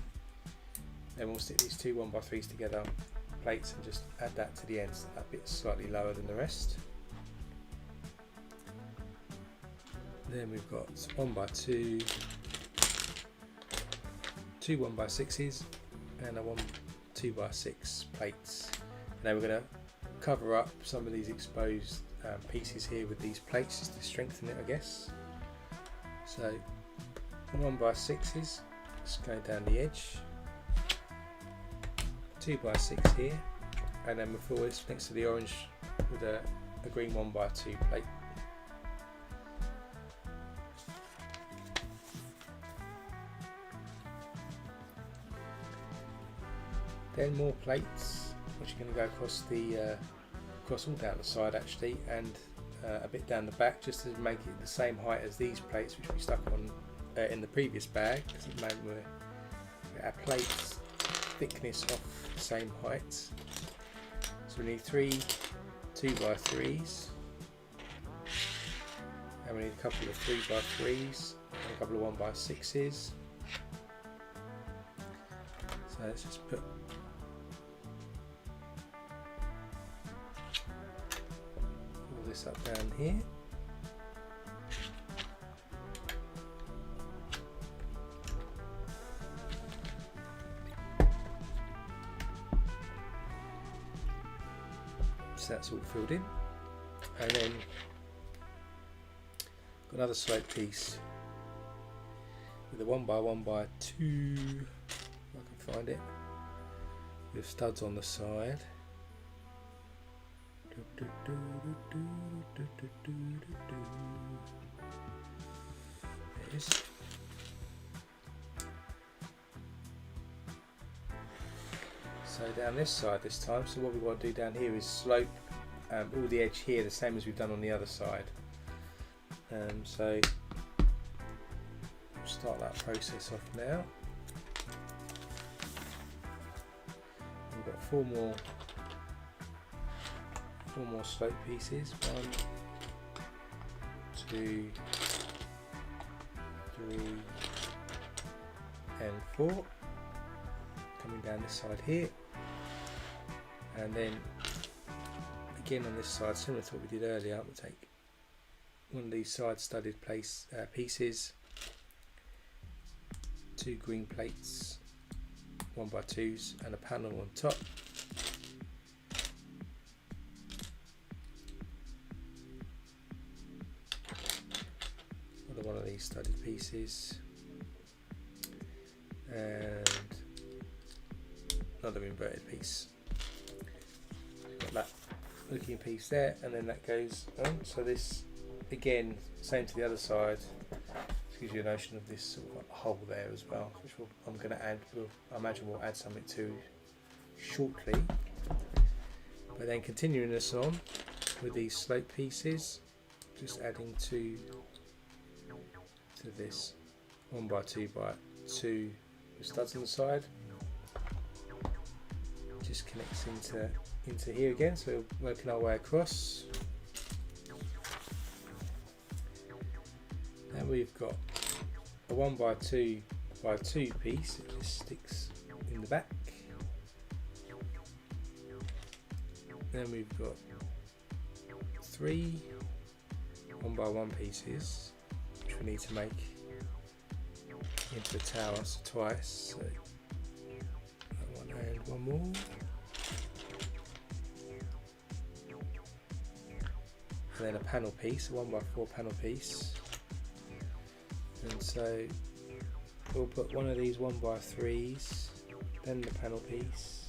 Then we'll stick these 2 1x3s together, plates, and just add that to the end, so that bit's slightly lower than the rest. Then we've got 1x2, two 1x6s, and a 2x6 plates. And then we're going to cover up some of these exposed pieces here with these plates just to strengthen it, I guess. So 1x6s, just go down the edge, 2x6 here, and then we'll fill this next to the orange with a green 1x2 plate. Then more plates, which are going to go across the across all down the side actually, and a bit down the back, just to make it the same height as these plates which we stuck on in the previous bag, because at the moment we're our plates thickness off the same height. So we need 3 2x3s, and we need a couple of 3x3s and a couple of 1x6s. So let's just put all this up down here. So that's all filled in, and then got another slope piece with a 1x1x2, if I can find it, with studs on the side. There it is. So down this side this time, so what we want to do down here is slope all the edge here the same as we've done on the other side. So we'll start that process off now. We've got four more slope pieces. 1, 2, 3 and 4 coming down this side here, and then again on this side, similar to what we did earlier, we'll take one of these side studded pieces, 2 green plates, 1x2s, and a panel on top. Another one of these studded pieces, and another inverted piece. Got that looking piece there, and then that goes on. So this again, same to the other side. This gives you a notion of this sort of hole there as well, which I'm going to add. I imagine we'll add something to shortly. But then continuing this on with these slope pieces, just adding to this 1x2x2 with studs on the side. Just connects into here again, so we're working our way across. Then we've got a 1x2x2 piece that just sticks in the back. Then we've got 3 1x1 pieces which we need to make into a tower, so twice. So one and one more. And then a panel piece, a 1x4 panel piece. And so we'll put one of these 1x3s, then the panel piece,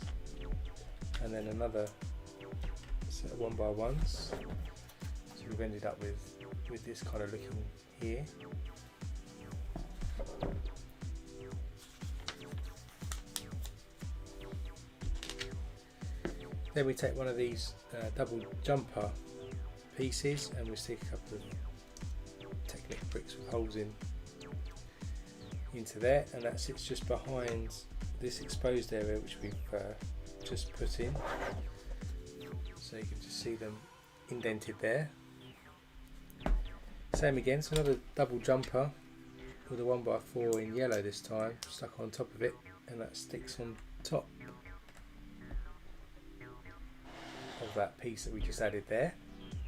and then another set of 1x1s. So we've ended up with this kind of looking here. Then we take one of these double jumper pieces and we stick a couple of Technic bricks with holes into there, and that sits just behind this exposed area which we've just put in. So you can just see them indented there. Same again, so another double jumper with a 1x4 in yellow this time, stuck on top of it, and that sticks on top of that piece that we just added there.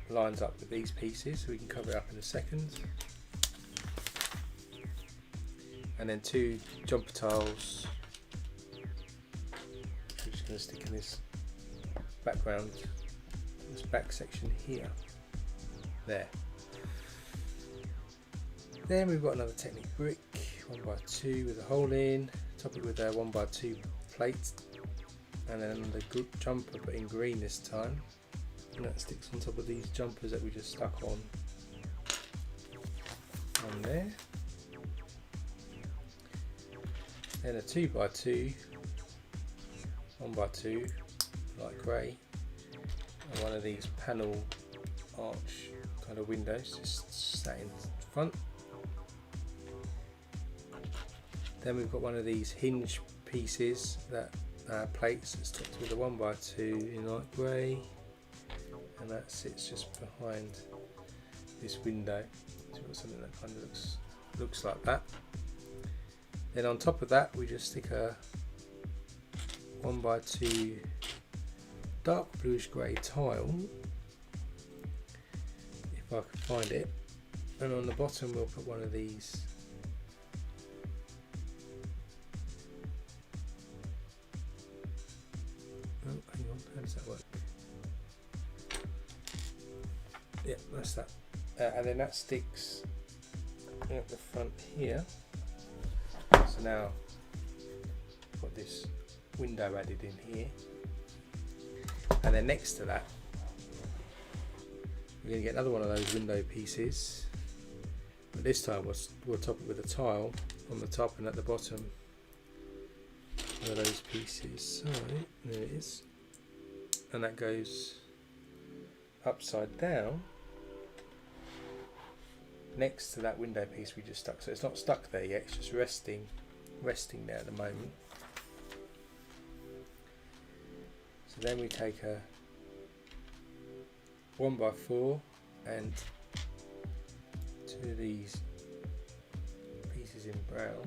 Lines up with these pieces, so we can cover it up in a second. and then 2 jumper tiles. I'm just going to stick in this background, this back section here. There. Then we've got another Technic brick, 1x2 with a hole in, top it with a 1x2 plate, and then the jumper but in green this time, and that sticks on top of these jumpers that we just stuck on there. Then a 2x2, 1x2 light grey, and one of these panel arch kind of windows just sat in front. Then we've got one of these hinge pieces, that plates that's topped with a 1x2 in light grey, and that sits just behind this window. So we've got something that kind of looks like that. Then on top of that we just stick a 1x2 dark bluish grey tile, if I can find it, and on the bottom we'll put one of these hang on, how does that work? Yeah, that's that. And then that sticks at the front here. So now I've got this window added in here. And then next to that, we're going to get another one of those window pieces. But this time we'll top it with a tile on the top and at the bottom. One of those pieces. So there it is. And that goes upside down next to that window piece we just stuck. So it's not stuck there yet, it's just resting there at the moment. So then we take a 1x4 and 2 of these pieces in brown,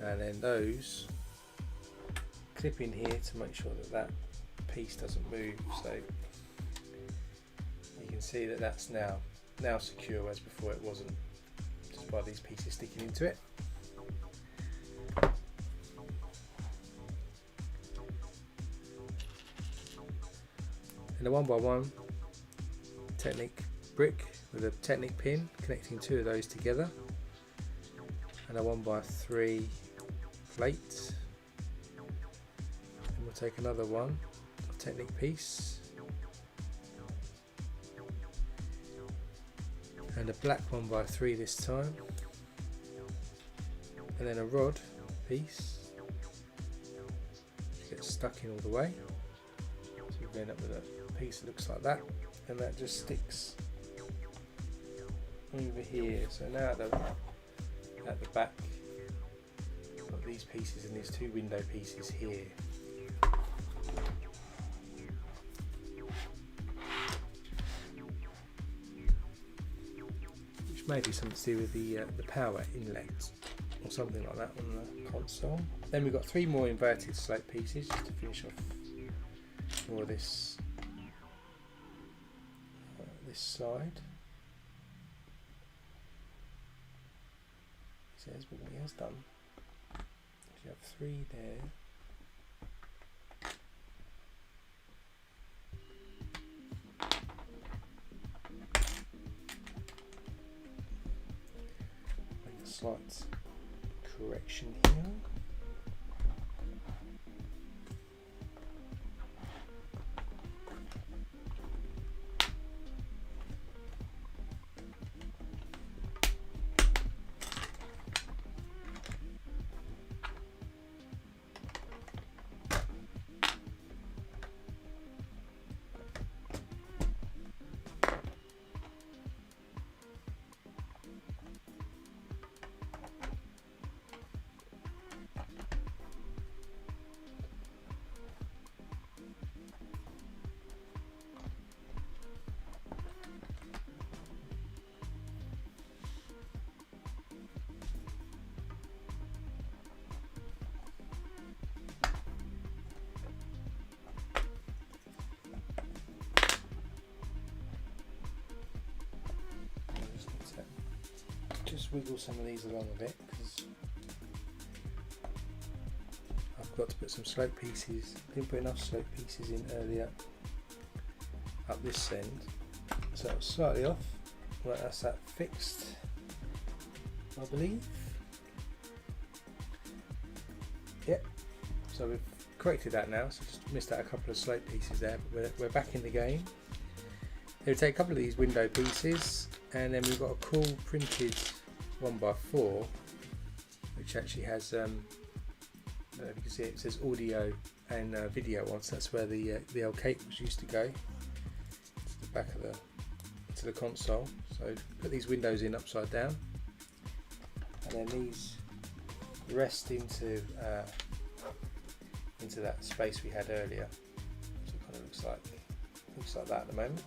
and then those clip in here to make sure that that piece doesn't move. So you can see that that's now secure, whereas before it wasn't, just by these pieces sticking into it. And a 1x1 Technic brick with a Technic pin connecting 2 of those together, and a 1x3 plate. And we'll take another one, a Technic piece, and a black 1x3 this time, and then a rod piece which gets stuck in all the way. So we're going up with a piece that looks like that, and that just sticks over here. So now at the back, I've got these pieces and these 2 window pieces here. Maybe something to do with the power inlet or something like that on the console. Then we've got 3 more inverted slope pieces just to finish off more of this side. It says, but what he has done is you have 3 there. Slight correction here. just wiggle some of these along a bit because I've got to put some slope pieces. Didn't put enough slope pieces in earlier up this end, so it's slightly off. Right, that's that fixed, I believe. Yep. So we've corrected that now. So just missed out a couple of slope pieces there, but we're back in the game. We'll take a couple of these window pieces, and then we've got a cool printed 1x4, which actually has, I don't know if you can see it, it says audio and video on, so that's where the old cables used to go, to the back of the console. So put these windows in upside down, and then these rest into that space we had earlier. So it kind of looks like that at the moment.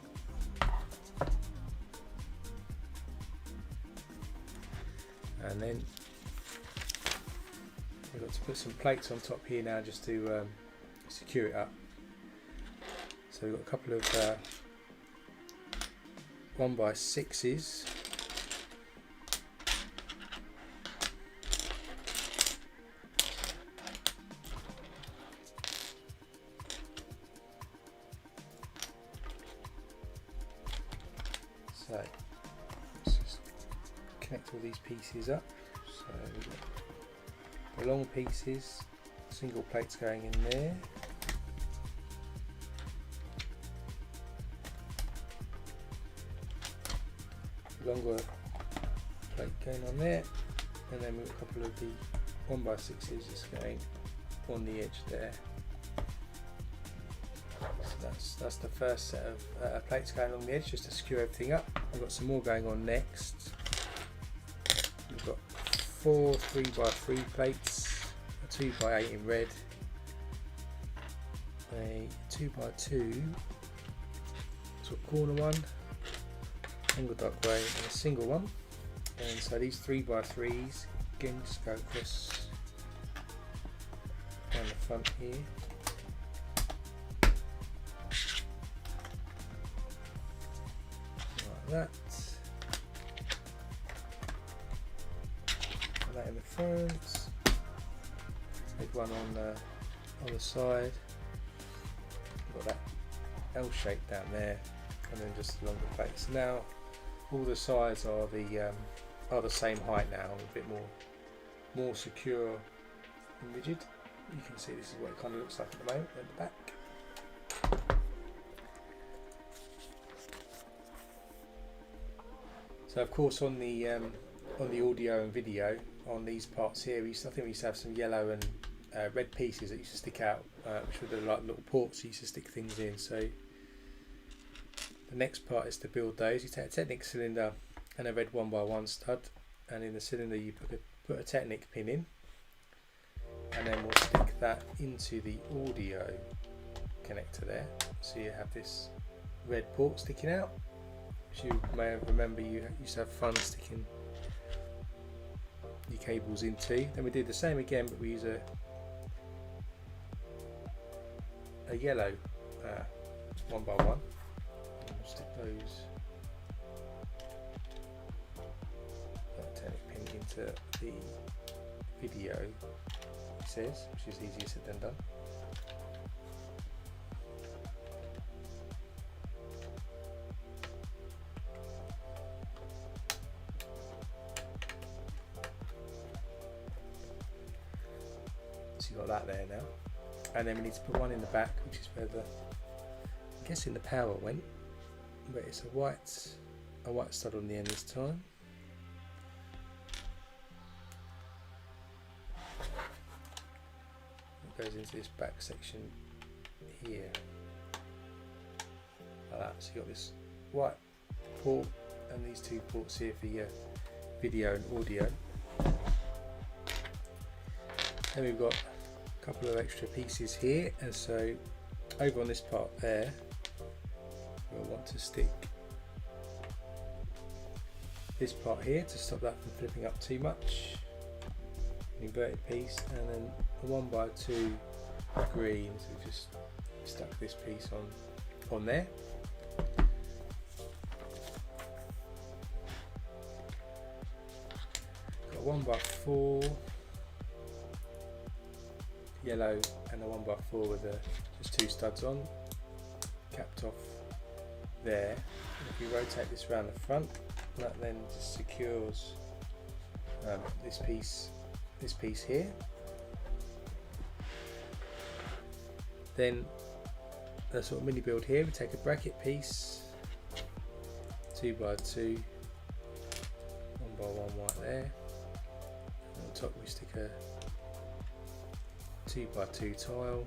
And then we've got to put some plates on top here now just to secure it up. So we've got a couple of 1x6s. So let's just connect all these pieces up. So we've got the long pieces, single plates going in there. Longer plate going on there, and then we've got a couple of the 1x6s just going on the edge there. So that's the first set of plates going along the edge just to secure everything up. We've got some more going on next. We've got 4 3x3 plates, a 2x8 in red, a 2x2 sort of corner one, angle dark grey, and a single one. And so these 3x3s again just go across down the front here. Like that. Put that in the front. Big one on the side. Got that L shape down there, and then just longer plates. Now all the sides are the same height now, a bit more secure and rigid. You can see this is what it kind of looks like at the moment at the back. So of course on the audio and video on these parts here, I think we used to have some yellow and red pieces that used to stick out, which were like little ports you used to stick things in. So the next part is to build those. You take a Technic cylinder and a red 1x1 stud, and in the cylinder you put a Technic pin in, and then we'll stick that into the audio connector there. So you have this red port sticking out, which you may remember you used to have fun sticking your cables into. Then we do the same again, but we use a yellow 1x1. We'll stick those Technic pin into the video, it says, which is easier said than done. So you've got that there now, and then we need to put one in the back, which is where I'm guessing the power went, but it's a white stud on the end this time. It goes into this back section here, like that. So you've got this white port and these two ports here for your video and audio. Then we've got a couple of extra pieces here, and so over on this part there we'll want to stick this part here to stop that from flipping up too much, an inverted piece, and then a 1x2 green, so we just stuck this piece on there. 1x4 yellow and a 1x4 with just 2 studs on, capped off there. And if we rotate this around the front, that then just secures this piece here. Then a sort of mini build here, we take a bracket piece, 2x2, 1x1 right there. And on top we stick a 2x2 tile,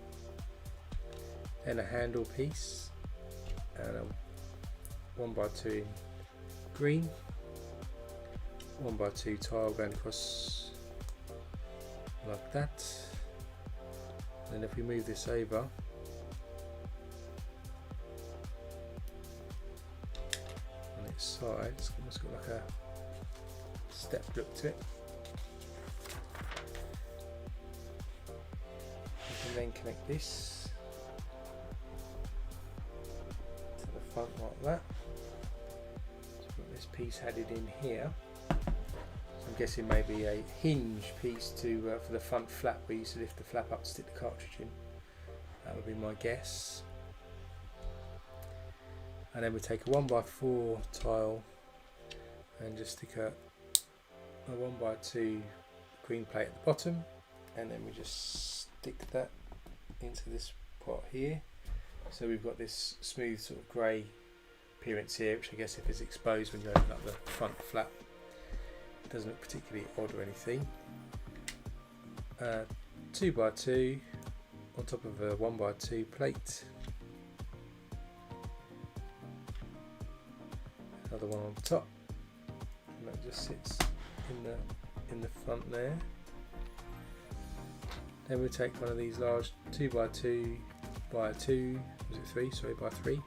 then a handle piece, and a 1x2 in green, 1x2 tile going across like that. And if we move this over, on its side, it's almost got like a step look to it. We can then connect this to the front like that. So we've got this piece added in here. I'm guessing maybe a hinge piece to for the front flap, where you used to lift the flap up to stick the cartridge in. That would be my guess. And then we take a 1x4 tile and just stick a 1x2 green plate at the bottom, and then we just stick that into this pot here. So we've got this smooth sort of grey appearance here, which I guess if it's exposed when you open up the front flap, it doesn't look particularly odd or anything. 2x2 on top of a 1x2 plate. Another one on top, and that just sits in the front there. Then we take one of these large 2x2 by 2, was it 3? Sorry, by 3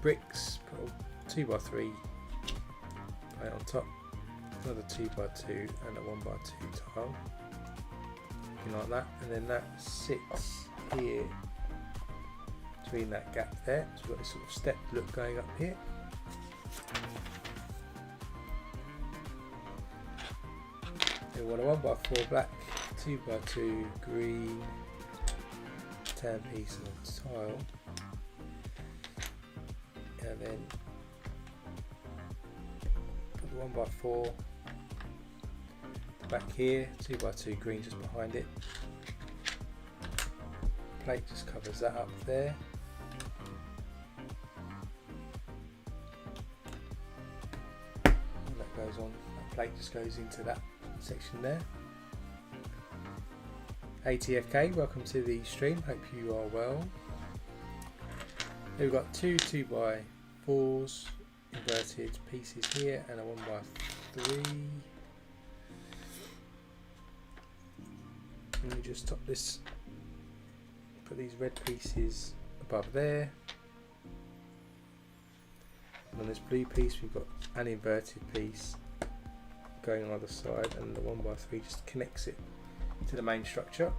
bricks, put a 2x3 plate on top, another 2x2 and a 1x2 tile, looking like that, and then that sits here between that gap there. So we've got this sort of step look going up here. We want a 1x4 black, 2x2 green tan piece of tile, and then put the 1x4 back here, 2x2 green just behind it. Plate just covers that up there. And that goes on, that plate just goes into that section there. ATFK, welcome to the stream, hope you are well. Here we've got two 2x4s inverted pieces here and a 1x3. And we just top this, put these red pieces above there. And on this blue piece we've got an inverted piece going on either side, and the 1x3 just connects it to the main structure.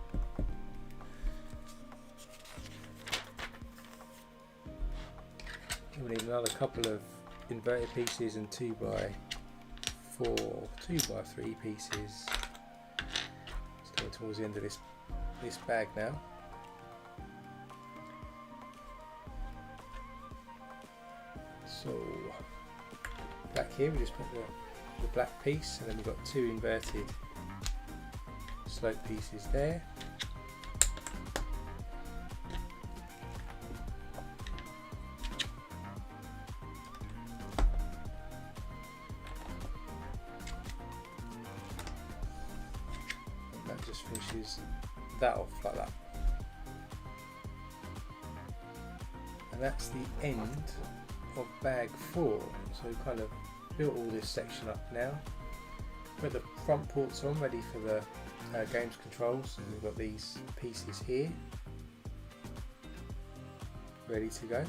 We need another couple of inverted pieces and 2x4, 2x3 pieces. It's coming towards the end of this bag now. So back here we just put the black piece, and then we've got two inverted slope pieces there. And that just finishes that off like that. And that's the end of bag 4. So we've kind of built all this section up now. Put the front ports on, ready for the games controls, and we've got these pieces here ready to go.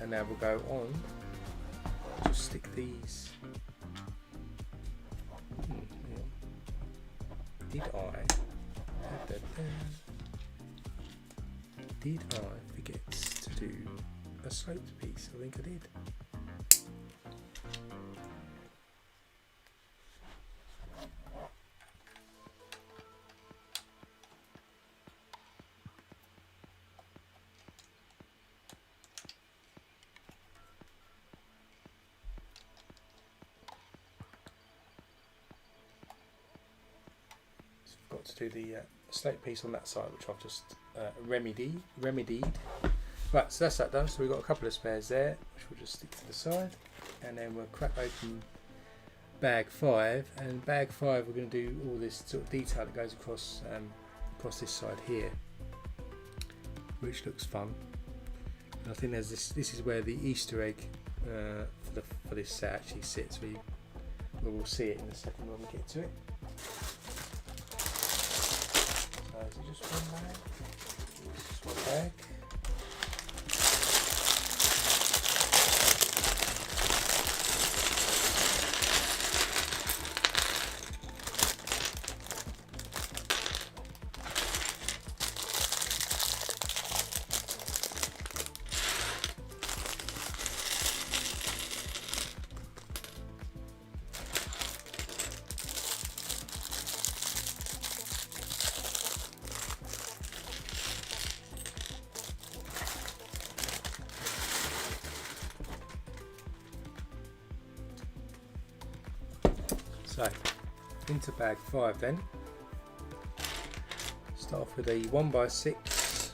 And now we'll go on, just stick these. Did I forget to do a sloped piece. I think I did. Got to do the slate piece on that side, which I've just remedied. Right, so that's that done. So we've got a couple of spares there, which we'll just stick to the side, and then we'll crack open bag 5. And bag 5, we're going to do all this sort of detail that goes across this side here, which looks fun. And I think there's this. This is where the Easter egg for this set actually sits. We'll see it in a second when we get to it. Is it just one bag? It's just one bag. So, into bag 5 then. Start off with a 1x6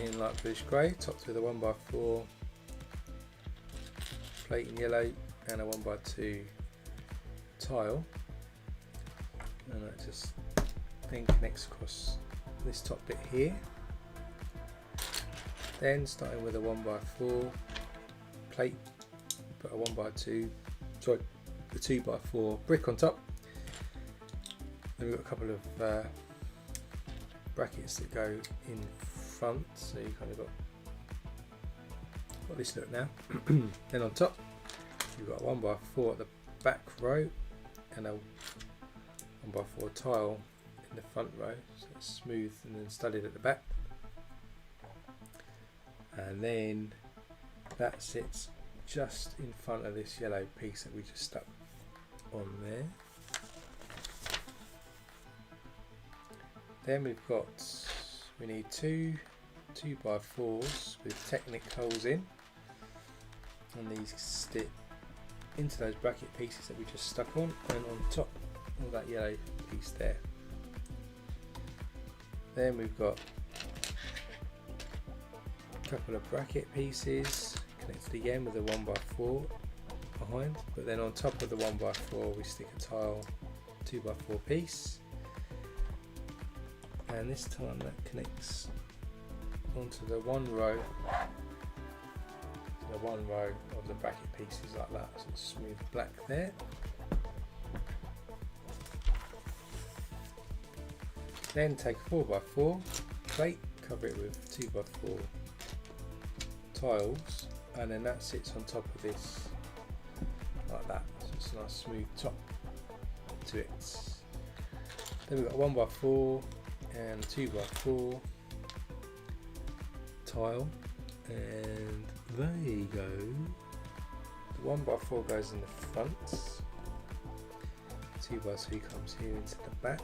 in light bluish grey, topped with a 1x4 plate in yellow and a 1x2 tile, and that just then connects across this top bit here. Then starting with a 1x4 plate, put a 1x2, sorry, the 2x4 brick on top. Then we've got a couple of brackets that go in front, so you kind of got this look now. Then on top, you've got a 1x4 at the back row and a 1x4 tile in the front row, so it's smooth and then studded at the back. And then that sits just in front of this yellow piece that we just stuck on there. Then we need two 2x4s with Technic holes in, and these stick into those bracket pieces that we just stuck on, and on top of that yellow piece there. Then we've got a couple of bracket pieces connected again with a 1x4 behind, but then on top of the 1x4 we stick a tile 2x4 piece, and this time that connects onto the one row of the bracket pieces like that, so it's smooth black there. Then take a 4x4 plate, cover it with 2x4 tiles, and then that sits on top of this like that, so it's a nice smooth top to it. Then we've got a 1x4 and a 2x4 tile, and there you go. The 1x4 goes in the front, 2x3 comes here into the back.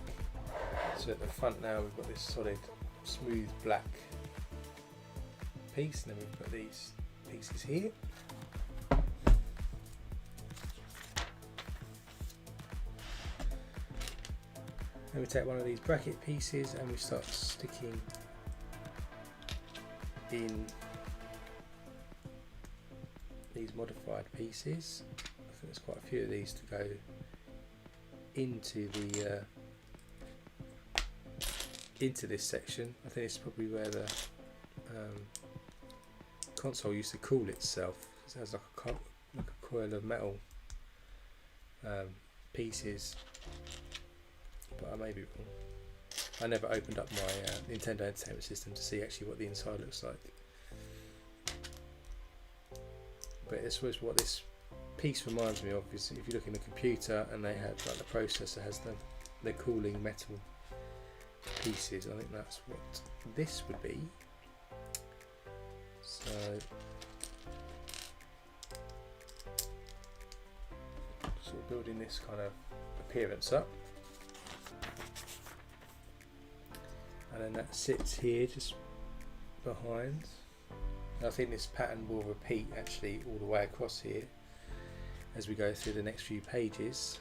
So at the front now we've got this solid smooth black piece, and then we've got these pieces here. And we take one of these bracket pieces and we start sticking in these modified pieces. I think there's quite a few of these to go into the into this section. I think it's probably where the console used to cool itself. It has like a coil of metal pieces, but I may be wrong. I never opened up my Nintendo Entertainment System to see actually what the inside looks like. But this was what this piece reminds me of, is if you look in the computer and they have like the processor has the cooling metal pieces. I think that's what this would be. So sort of building this kind of appearance up, and then that sits here just behind. And I think this pattern will repeat actually all the way across here as we go through the next few pages.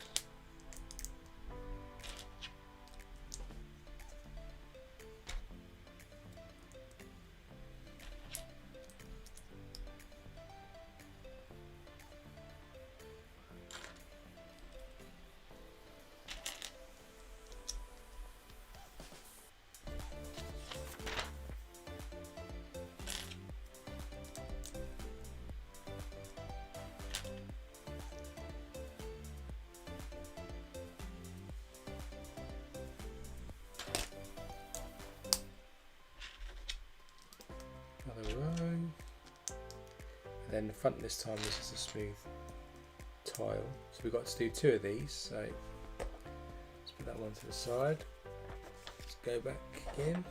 Another row, and then the front this time, this is a smooth tile, so we've got to do 2 of these. So let's put that one to the side, let's go back again.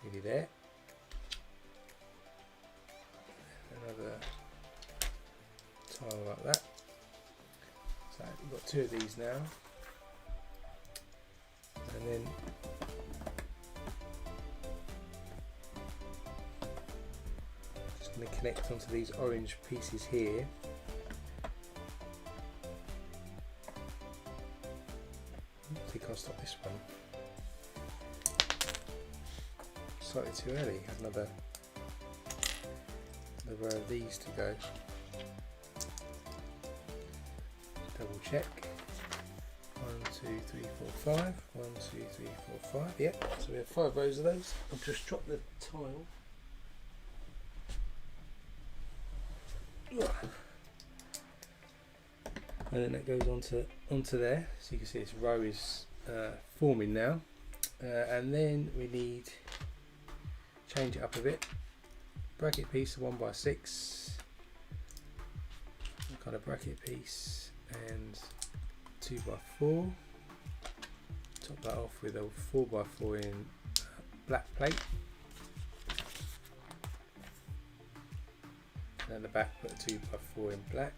Nearly there. Another tile like that. So we've got 2 of these now, and then just going to connect onto these orange pieces here. I think I'll stop this one. Slightly too early. Have another row of these to go. Double check. 1, 2, 3, 4, 5. 1, 2, 3, 4, 5. Yep. So we have 5 rows of those. I've just dropped the tile. And then that goes onto there. So you can see this row is forming now. And then we need, change it up a bit, bracket piece of 1x6, kind of bracket piece, and 2x4, top that off with a 4x4 in black plate, and at the back put a 2x4 in black.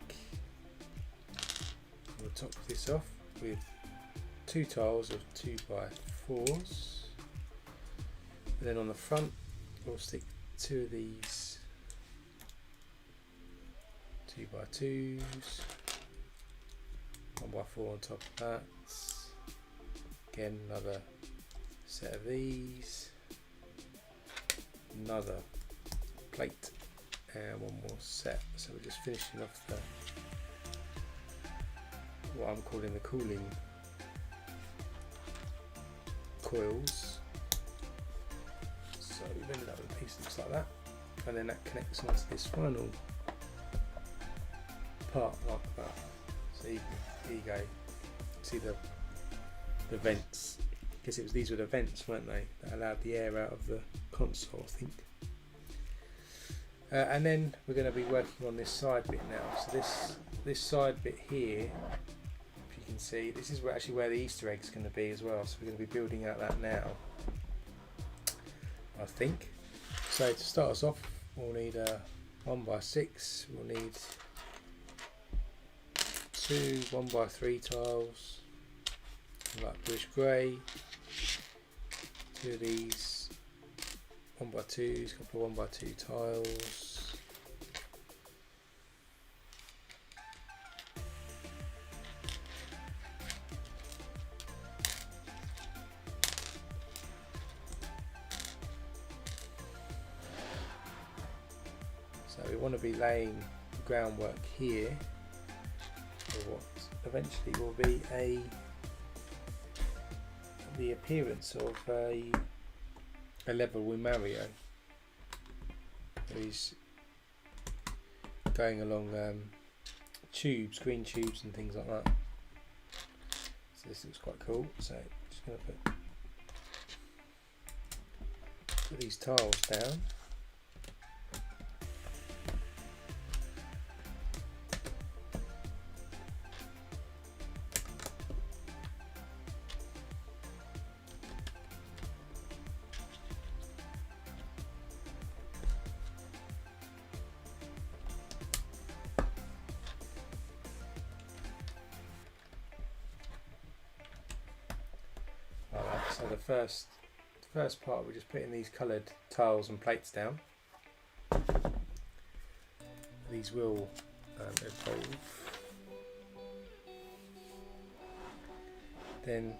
We'll top this off with 2 tiles of 2x4s, and then on the front we'll stick 2 of these 2x2s, 1x4 on top of that, again another set of these, another plate, and one more set. So we're just finishing off the, what I'm calling the cooling coils. So we've ended up with a piece that looks like that, and then that connects onto this final part like that. So here you go. See the vents. I guess these were the vents, weren't they, that allowed the air out of the console, I think. And then we're going to be working on this side bit now. So this side bit here, if you can see, this is actually where the Easter egg's going to be as well. So we're going to be building out that now, I think. So to start us off, we'll need a 1x6. We'll need 2 1x3 tiles, like bluish grey. 2 of these 1x2s, couple of 1x2 tiles. So we want to be laying the groundwork here for what eventually will be the appearance of a level with Mario. He's going along tubes, green tubes and things like that. So this looks quite cool. So just going to put these tiles down. So the first part, we're just putting these coloured tiles and plates down. These will evolve. Then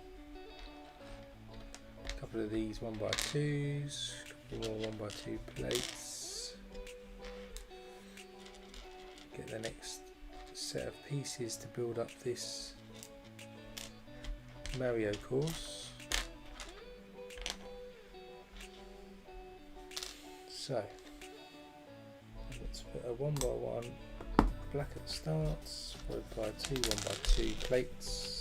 a couple of these 1x2s, a couple more 1x2 plates. Get the next set of pieces to build up this Mario course. So let's put a 1x1 black at the start, followed by two 1x2 plates.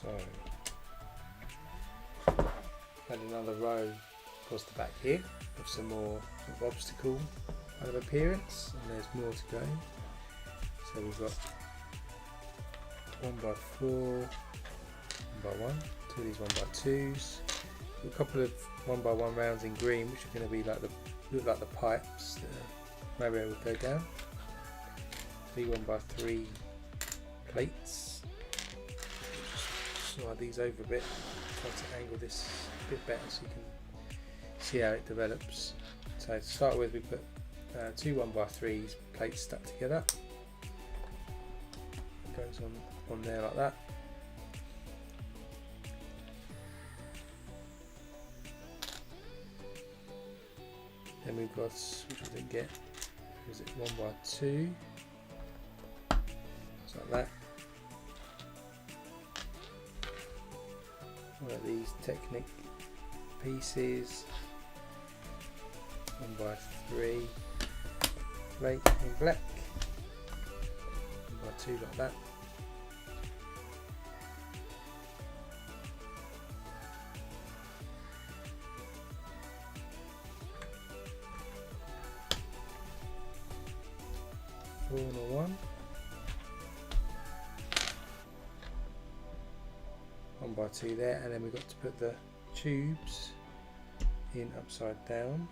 So add another row across the back here with some more sort of obstacle kind of appearance, and there's more to go. So we've got 1x4, 1x1, two of these 1x2s, a couple of 1x1 rounds in green, which are going to be like look like the pipes that Mario would go down. 3 1x3 plates. Slide these over a bit, try to angle this a bit better so you can see how it develops. So to start with, we put two 1x3 plates stuck together. It goes on there like that. Then we've got, which I didn't get, is it 1x2? Just like that. One of these Technic pieces, 1x3 plate in black, 1x2 like that. Corner 1x2 there, and then we've got to put the tubes in upside down.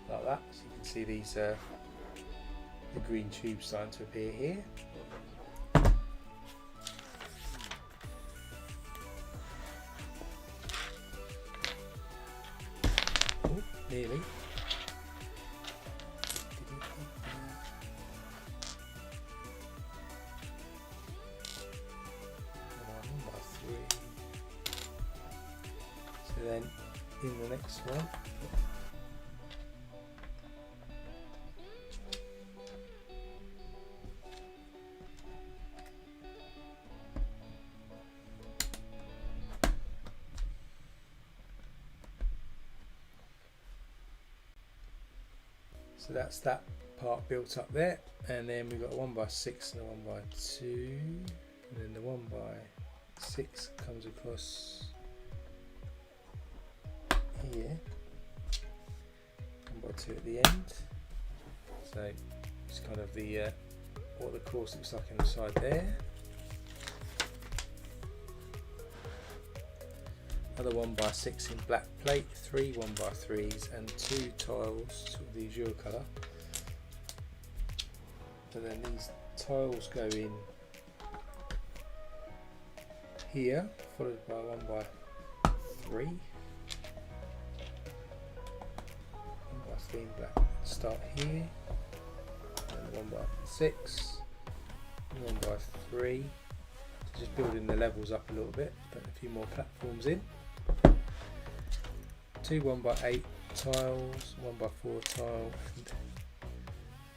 Like that, so you can see these the green tubes starting to appear here. Oh, nearly. So then in the next one, so that's that part built up there, and then we've got a 1x6 and a 1x2, and then the 1x6 comes across here, 1x2 at the end. So it's kind of the what the course looks like inside there. another 1x6 in black plate, 3 1x3s and 2 tiles, sort of the azure colour. So then these tiles go in here, followed by 1x3, 1x3 in black, start here, and 1x6, 1x3. So just building the levels up a little bit, put a few more platforms in. 2 1x8 tiles, 1x4 tile, and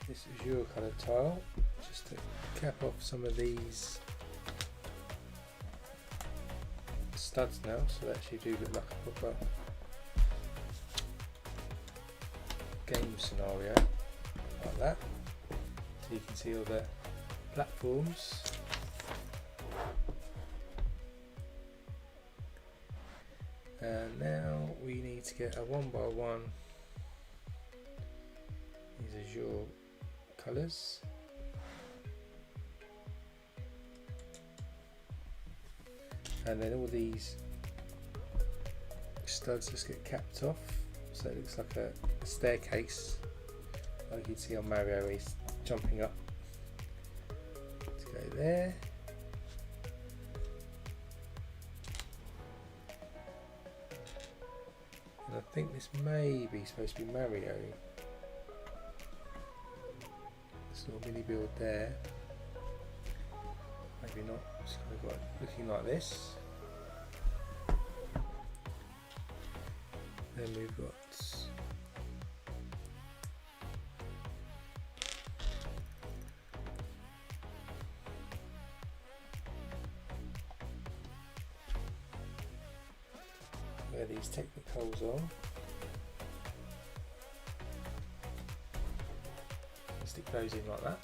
this azure colour tile, just to cap off some of these studs now, so they actually do look like a proper game scenario, like that. So you can see all the platforms. And now we need to get a 1x1, these azure colours. And then all these studs just get capped off, so it looks like a staircase, like you'd see on Mario where he's jumping up to go there. And I think this may be supposed to be Mario. This little mini build there. Maybe not. It's kind of looking like this. Then we've got where these technicals are. Stick those in like that.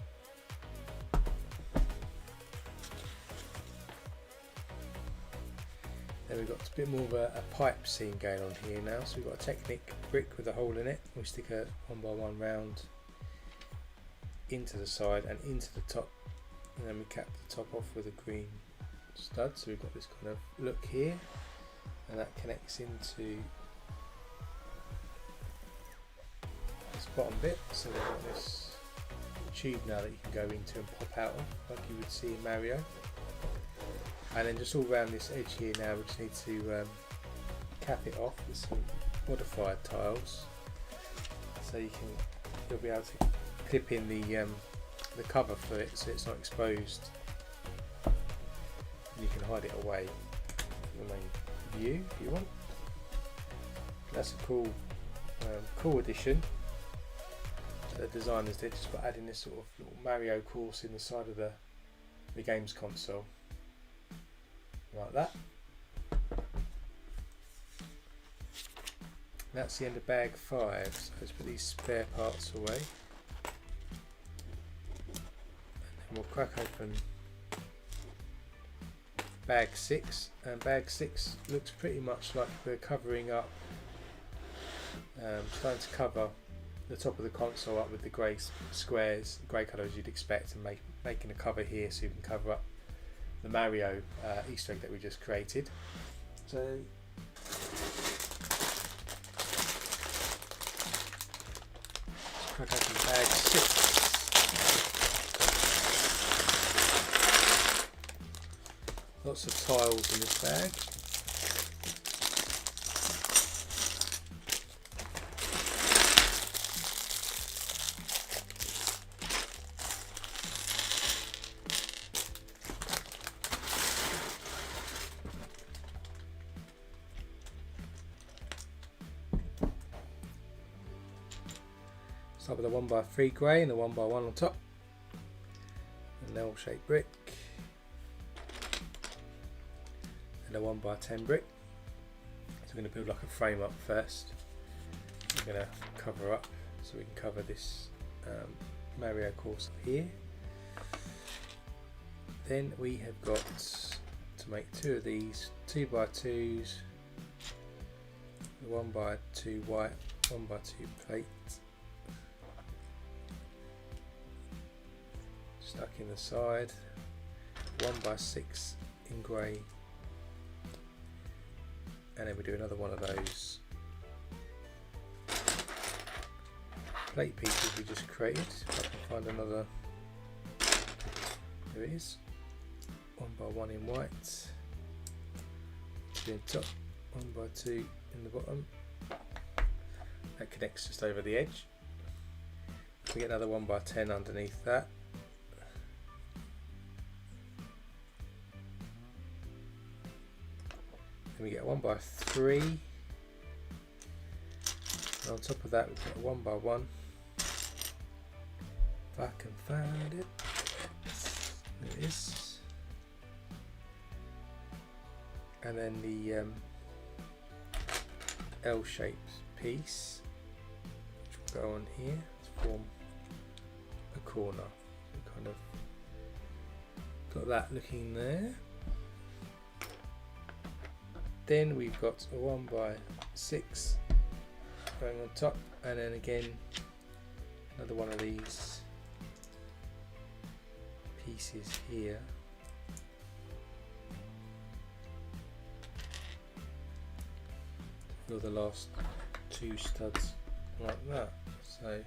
Then we've got a bit more of a pipe scene going on here now. So we've got a Technic brick with a hole in it. We stick a 1x1 round into the side and into the top, and then we cap the top off with a green stud. So we've got this kind of look here, and that connects into this bottom bit. So we've got this tube now that you can go into and pop out of, like you would see in Mario. And then just all around this edge here now, we just need to cap it off with some modified tiles, so you'll be able to clip in the cover for it, so it's not exposed. And you can hide it away from the main view if you want. That's a cool addition that the designers did, just by adding this sort of little Mario course in the side of the games console. Like that. That's the end of bag 5, so let's put these spare parts away. And then we'll crack open bag 6, and bag 6 looks pretty much like we're covering up, starting to cover the top of the console up with the grey squares, grey colours you'd expect, and making a cover here so you can cover up the Mario Easter egg that we just created. So let's crack open bag 6. Lots of tiles in this bag. Start with a 1x3 grey and a 1x1 on top, an L-shaped brick, and a 1x10 brick. So we're going to build like a frame up first. We're going to cover up so we can cover this Mario course here. Then we have got to make 2 of these 2x2s, 1x2 white, 1x2 plate. Stuck in the side, 1x6 in grey, and then we do another one of those plate pieces we just created. If I can find another, there it is, 1x1 in white, 2 in top, 1x2 in the bottom. That connects just over the edge. We get another 1x10 underneath that. Then we get a 1x3. And on top of that we put a 1x1. If I can find it. There it is. And then the L-shaped piece, which will go on here to form a corner. So kind of got that looking there. Then we've got a 1x6 going on top, and then again another one of these pieces here. To fill the last 2 studs like that. So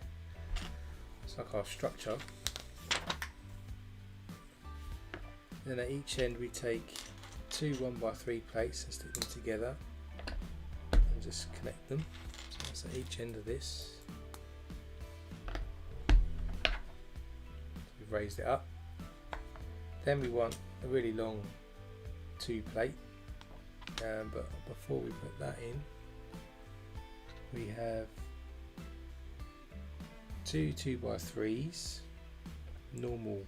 it's like our structure. Then at each end we take 2 1x3 plates and stick them together and just connect them. So that's at each end of this. So we've raised it up. Then we want a really long 2 plate, but before we put that in, we have 2 2x3s, normal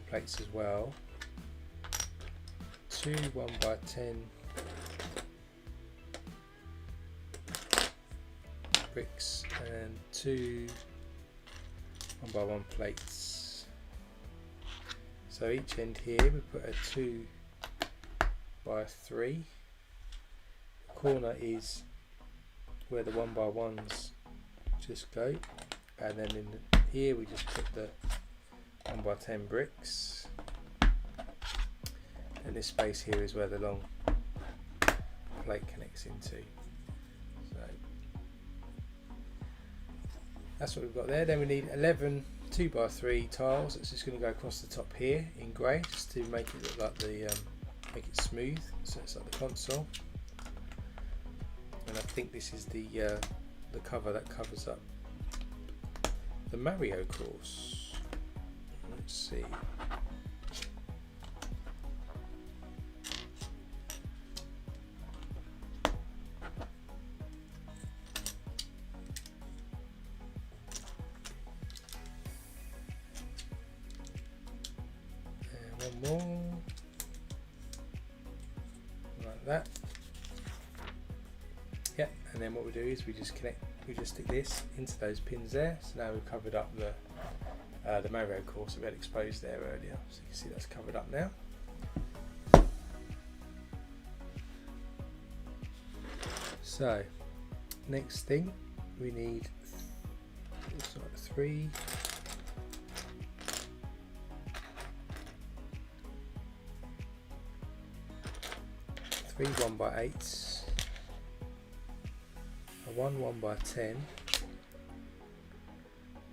plates as well, 2 1x10 bricks, and 2 1x1 plates. So each end here we put a 2x3. The corner is where the 1x1s just go, and then in here we just put the 1x10 bricks, and this space here is where the long plate connects into. So that's what we've got there. Then we need 11 2x3 tiles. It's just going to go across the top here in grey, just to make it look like the make it smooth, so it's like the console. And I think this is the cover that covers up the Mario course. Let's see. And one more, like that. Yeah, and then what we do is we just stick this into those pins there. So now we've covered up the Mario course that we had exposed there earlier. So you can see that's covered up now. So next thing we need 3 1x8s, a 1x10,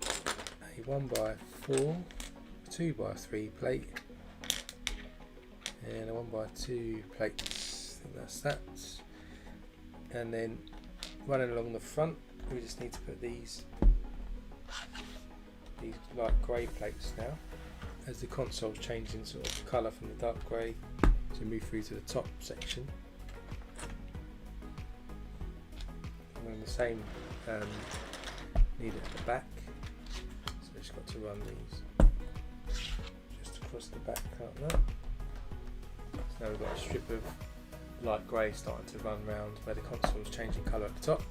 a 1x4, 2x3 plate, and a 1x2 plates. I think that's that. And then running along the front, we just need to put these light grey plates now, as the console's changing sort of colour from the dark grey to move through to the top section. And then the same need it at the back, so we've just got to run these just across the back like that. So now we've got a strip of light grey starting to run round where the console is changing colour at the top.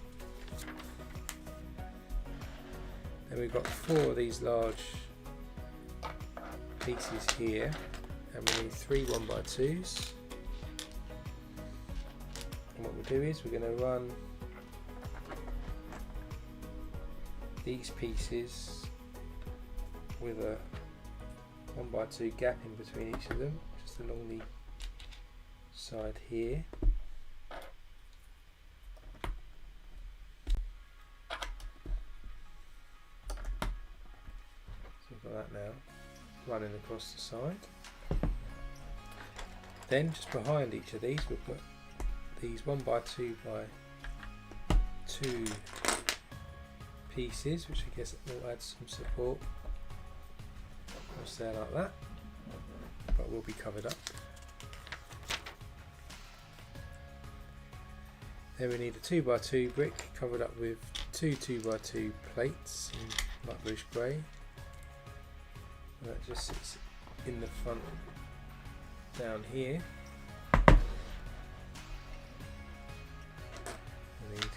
Then we've got 4 of these large pieces here, and we need 3 1x2s. And what we'll do is we're going to run these pieces with a 1x2 gap in between each of them, just along the side here. So we've got that now running across the side. Then just behind each of these we'll put these 1x2 by 2 pieces, which I guess will add some support across there like that, but will be covered up. Then we need a 2x2 brick covered up with 2 2x2 plates in light bluish grey. That just sits in the front down here. We need a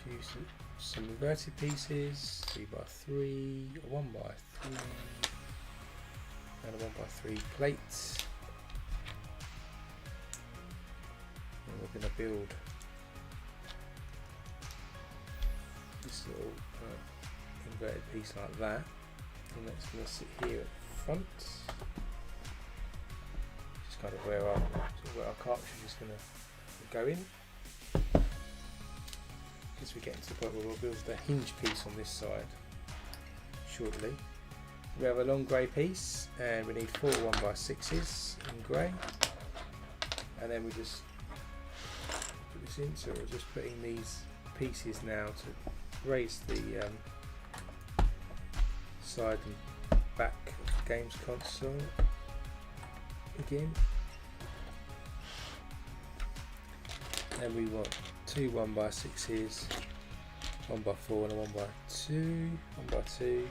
few some inverted pieces, 3x3, a 1x3, and a 1x3 plate. And we're going to build this little inverted piece like that, and that's going to sit here at the front. Just kind of where our cartridge is going to go in. As we get into the point where we'll build the hinge piece on this side shortly. We have a long grey piece, and we need 4 1x6s in grey, and then we just put this in. So we're just putting these pieces now to raise the side and back of the games console again. Then we want 2 1x6s, 1x4 and a 1x2. 1x2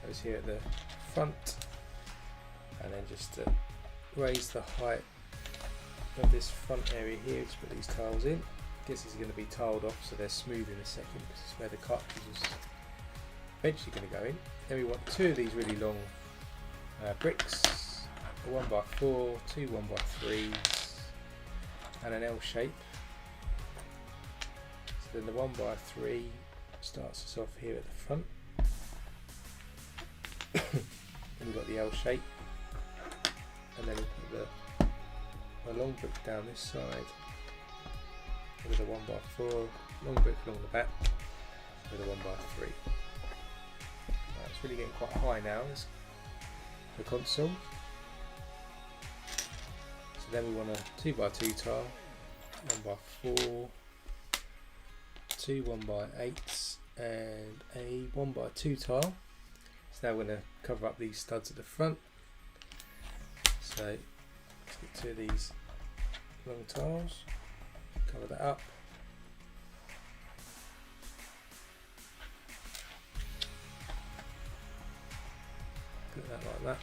goes here at the front, and then just to raise the height of this front area here, just put these tiles in. I guess these are going to be tiled off so they're smooth in a second, because it's where the cartridge is eventually going to go in. Then we want 2 of these really long bricks, a 1x4, 2 1x3s, and an L shape. So then the 1x3 starts us off here at the front. Then we've got the L shape, and then we put the long brick down this side with a 1x4, long brick along the back with a 1x3. It's really getting quite high now, the console. So then we want a 2x2 tile, 1x4, 2 1x8s, and a 1x2 tile. So now we're going to cover up these studs at the front. So let's get 2 of these long tiles, cover that up. Put that like that.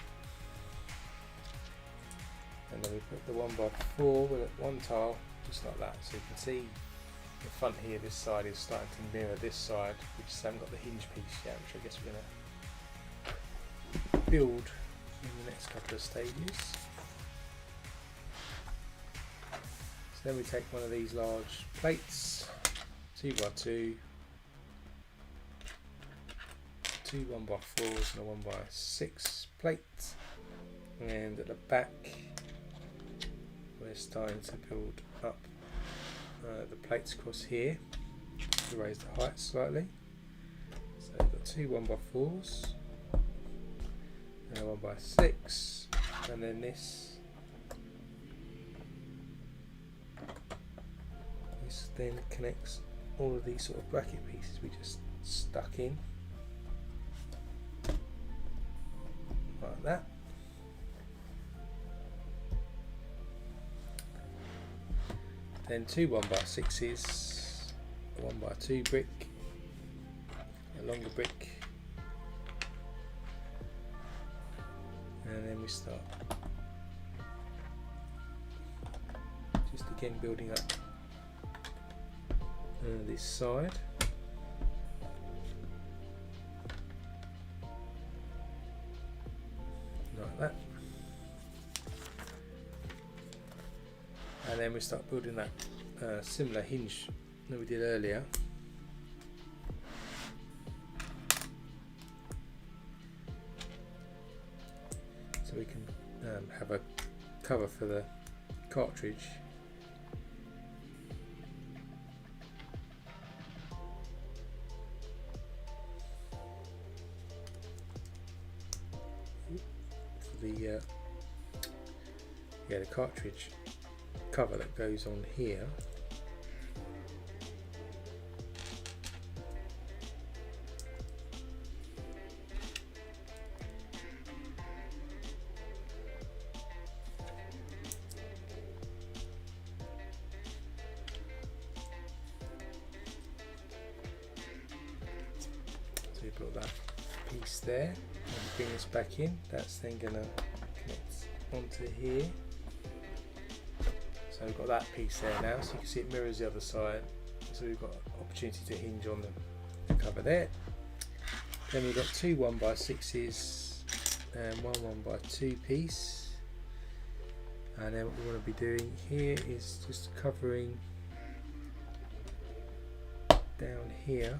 And then we put the 1x4 with one tile just like that, so you can see the front here, this side is starting to mirror this side. We just haven't got the hinge piece yet, which I guess we're going to build in the next couple of stages. So then we take one of these large plates, 2x2, 2 1x4s and a 1x6 plate, and at the back we're starting to build up the plates across here to raise the height slightly. So we've got 2 1x4s and a 1x6, and then this then connects all of these sort of bracket pieces we just stuck in like that. Then 2 1x6s, a 1x2 brick, a longer brick, and then we start just again building up this side. Like that. And then we start building that similar hinge that we did earlier. So we can have a cover for the cartridge. For the the cartridge cover that goes on here. So you put that piece there and bring this back in. That's then going to connect onto here. So we've got that piece there now, so you can see it mirrors the other side. So we've got opportunity to hinge on the cover there. Then we've got two 1x6s and one 1x2 piece. And then what we want to be doing here is just covering down here.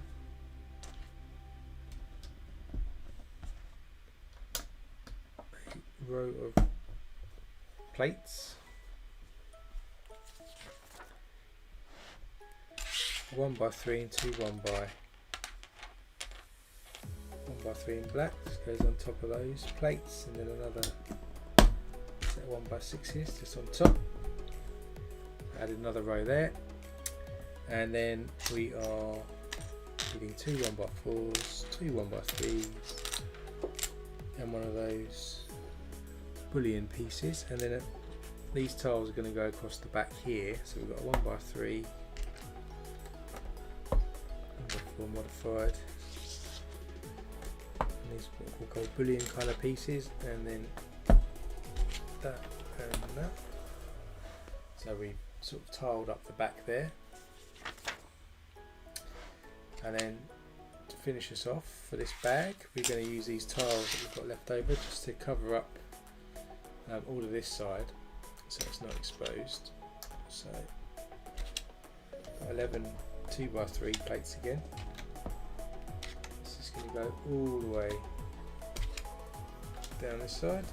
A row of plates. 1x3 and two 1x3 in black. Just goes on top of those plates, and then another set of 1x6s just on top. Add another row there, and then we are getting two 1x4s, two 1x3s, and one of those bullion pieces. And then these tiles are going to go across the back here. So we've got a 1x3. Modified, and these what we'll call bullion colour pieces, and then that and that. So we sort of tiled up the back there, and then to finish us off for this bag, we're going to use these tiles that we've got left over just to cover up all of this side, so it's not exposed. So 11 2x3 plates again. This is going to go all the way down this side.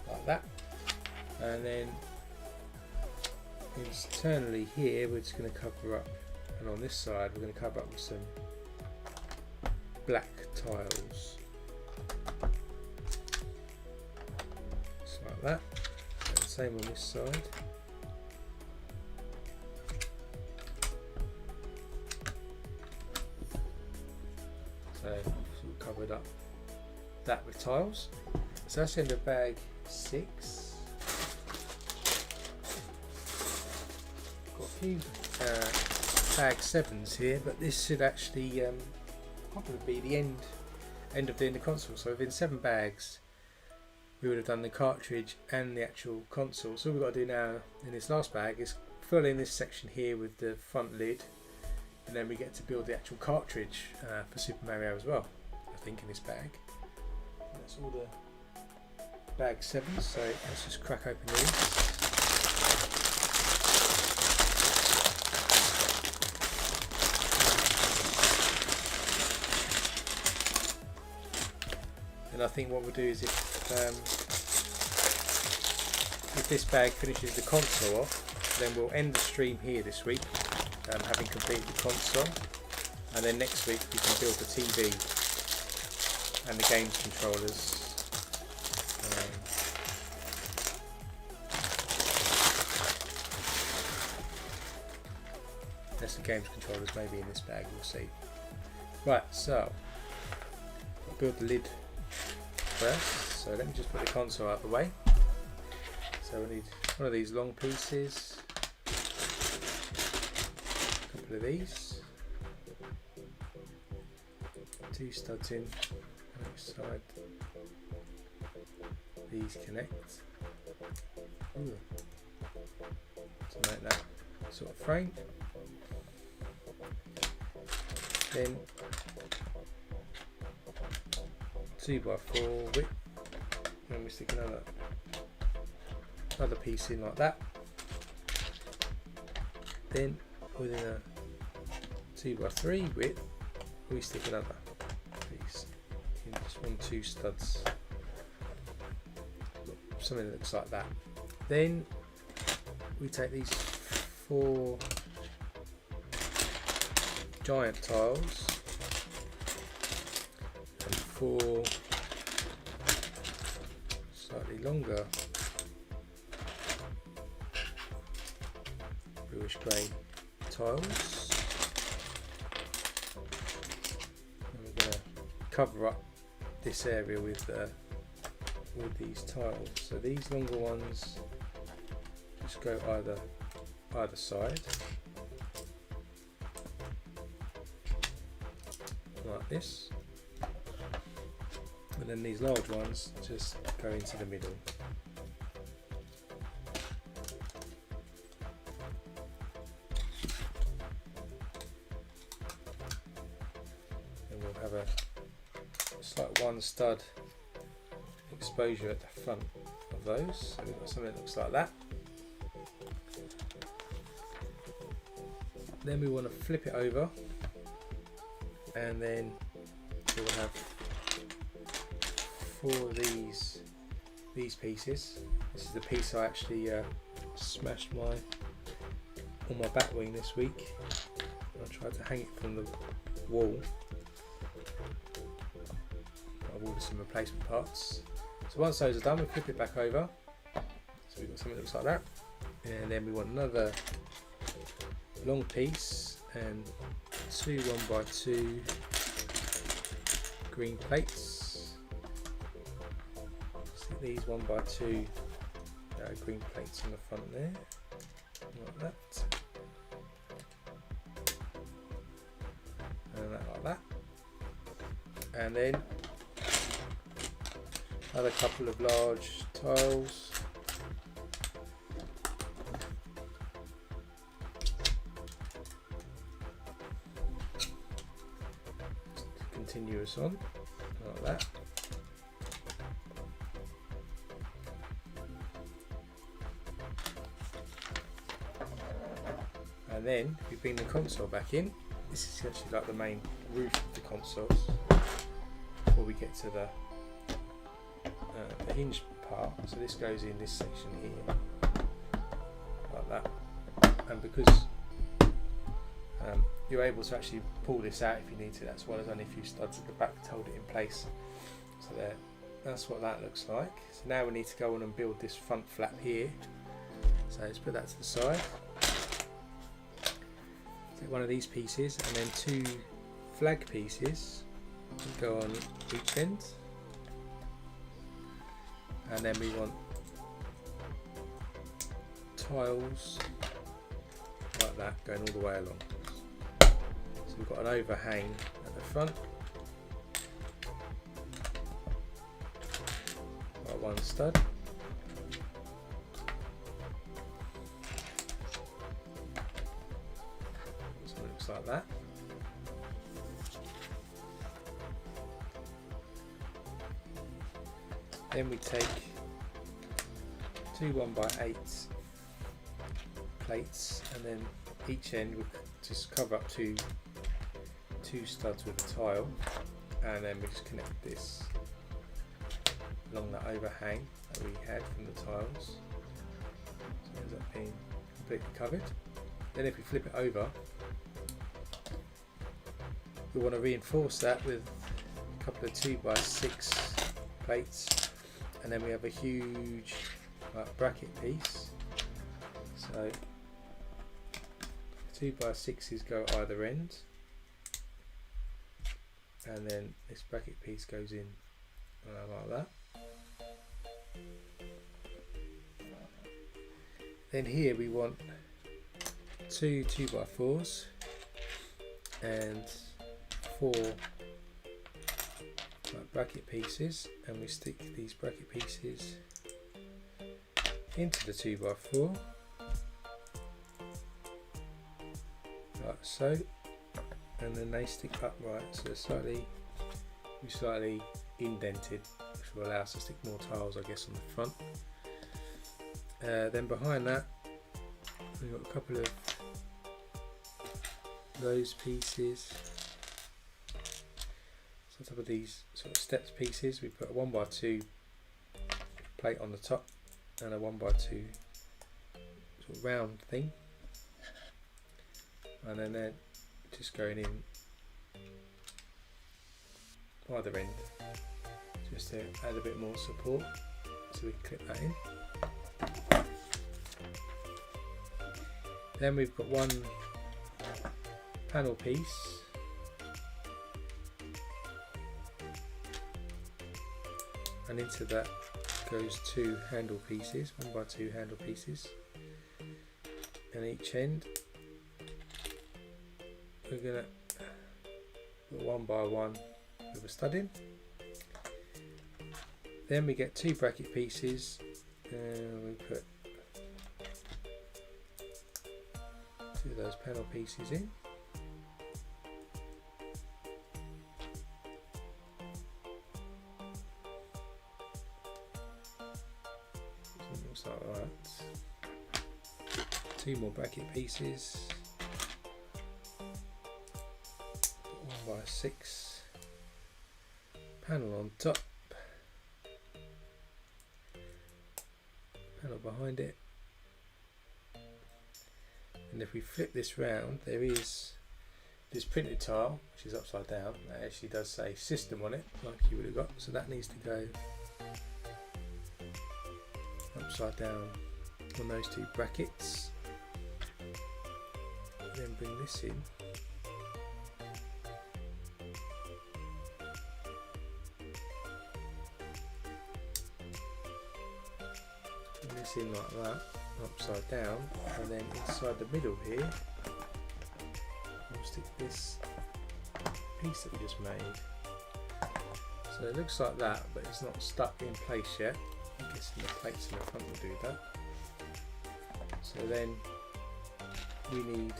Like that. And then internally here we're just going to cover up, and on this side we're going to cover up with some black tiles, just like that, and the same on this side. So sort of covered up that with tiles. So that's in the bag 6. Got a few bag 7s here, but this should actually probably be the end of the console. So within 7 bags we would have done the cartridge and the actual console. So all we've got to do now in this last bag is fill in this section here with the front lid, and then we get to build the actual cartridge for Super Mario as well, I think, in this bag. That's all the bag 7s, so let's just crack open these. And I think what we'll do is if this bag finishes the console off, then we'll end the stream here this week, having completed the console, and then next week we can build the TV and the games controllers. There's some games controllers maybe in this bag, we'll see. Right, so I'll build the lid first, so let me just put the console out of the way. So we need one of these long pieces, a couple of these, 2 studs in on each side, these connect to make that sort of frame. Then 2x4 width, and we stick another piece in like that. Then within a 2x3 width we stick another piece in just 1-2 studs, something that looks like that. Then we take these 4 giant tiles and 4 slightly longer bluish grey tiles, and we're going to cover up this area with these tiles. So these longer ones just go either side like this, and then these large ones just go into the middle. And we'll have a slight 1 stud exposure at the front of those, so we've got something that looks like that. Then we want to flip it over, and then we'll have 4 of these pieces. This is the piece I actually smashed on my bat wing this week. I tried to hang it from the wall. I've ordered some replacement parts. So once those are done, we flip it back over. So we've got something that looks like that. And then we want another long piece and 2 1x2 green plates. Stick these 1x2 green plates on the front there, like that, and that like that. And then another couple of large tiles. Continuous on, like that. And then we bring the console back in. This is actually like the main roof of the consoles before we get to the hinge part. So this goes in this section here, like that. And because you're able to actually pull this out if you need to, that's why there's only a few studs at the back to hold it in place. So there, that's what that looks like. So now we need to go on and build this front flap here. So let's put that to the side. Take one of these pieces and then 2 flag pieces go on each end, and then we want tiles like that going all the way along. So we've got an overhang at the front, like 1 stud. So it looks like that. Then we take 2 1x8 plates, and then each end we just cover up 2 studs with a tile, and then we just connect this along that overhang that we had from the tiles. So it ends up being completely covered. Then if we flip it over, we want to reinforce that with a couple of 2x6 plates, and then we have a huge bracket piece. So 2x6s go either end, and then this bracket piece goes in like that. Then here we want 2 2x4s and 4 bracket pieces, and we stick these bracket pieces into the 2x4 like so, and then they stick upright, so they're slightly indented, which will allow us to stick more tiles, I guess, on the front. Then behind that we've got a couple of those pieces. So on top of these sort of steps pieces, we put a 1x2 plate on the top and a 1x2 sort of round thing, and then they're just going in either end just to add a bit more support, so we can clip that in. Then we've got one panel piece, and into that goes two handle pieces, 1x2 handle pieces, and each end we're going to put 1x1 with a stud in. Then we get two bracket pieces and we put two of those panel pieces in. Looks like that. Two more bracket pieces. 1x6 panel on top, panel behind it, and if we flip this round, there is this printed tile which is upside down. That actually does say system on it, like you would have got, so that needs to go upside down on those two brackets. Then bring this in. In like that, upside down, and then inside the middle here we'll stick this piece that we just made. So it looks like that, but it's not stuck in place yet. I'm guessing the plates in the front will do that. So then we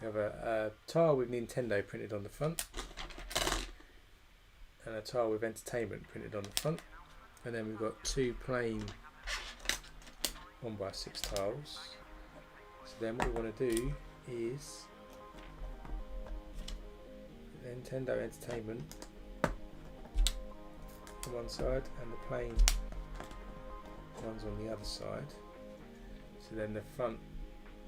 have a tile with Nintendo printed on the front, and a tile with entertainment printed on the front. And then we've got two plain 1x6 tiles. So then what we want to do is Nintendo Entertainment on one side and the plain ones on the other side. So then the front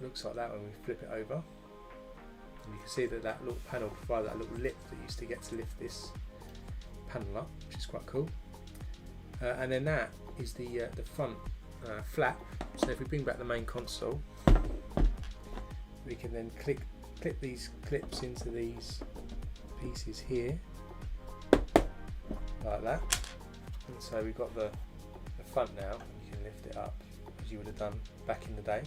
looks like that when we flip it over. And you can see that that little panel provides that little lip that used to get to lift this panel up, which is quite cool. And then that is the front flap. So if we bring back the main console, we can then clip these clips into these pieces here, like that. And so we've got the front now, and you can lift it up as you would have done back in the day.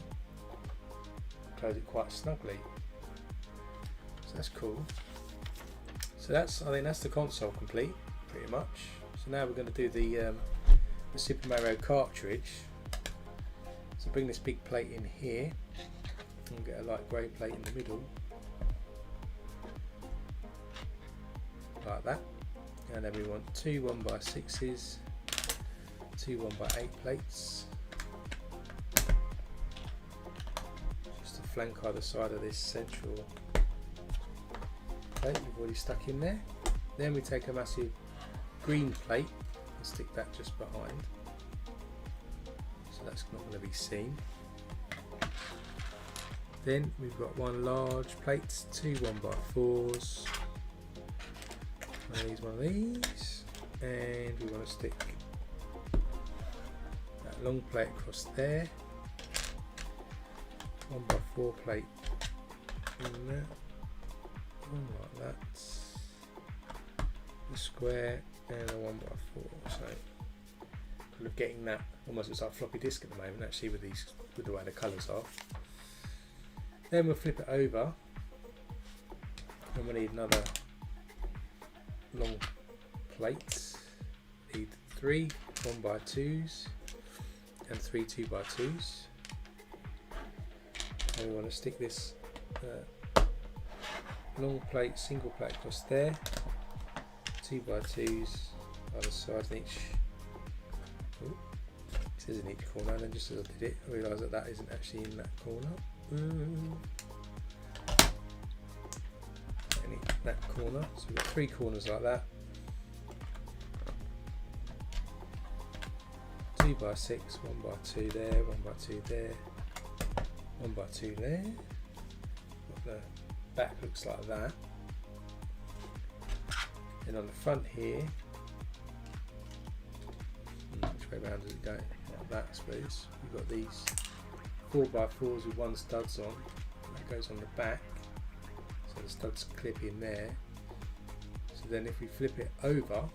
Close it quite snugly. So that's cool. So I think that's the console complete, pretty much. So now we're going to do the Super Mario Cartridge. So bring this big plate in here and get a light grey plate in the middle, like that. And then we want two 1x6s, two 1x8 plates, just to flank either side of this central plate we've already stuck in there. Then we take a massive green plate and stick that just behind, so that's not going to be seen. Then we've got one large plate, two 1x4s, one of these, and we want to stick that long plate across there, 1x4 plate in there, one like that, a square and a 1x4. So kind of getting that almost looks like floppy disk at the moment, actually, with the way the colours are. Then we'll flip it over, and we need another long plate. Need three 1x2s and three 2x2s. And we want to stick this long plate, single plate across there, 2x2s either side in each. It says in each corner, and then just as I did it, I realised that that isn't actually in that corner. that corner. So we've got 3 corners like that. 2 by 6, 1 by 2 there, 1 by 2 there, 1 by 2 there. The back looks like that. And on the front here, which way round does it go? Like that, I suppose. We've got these 4x4s with 1 studs on. That goes on the back, so the studs clip in there. So then if we flip it over,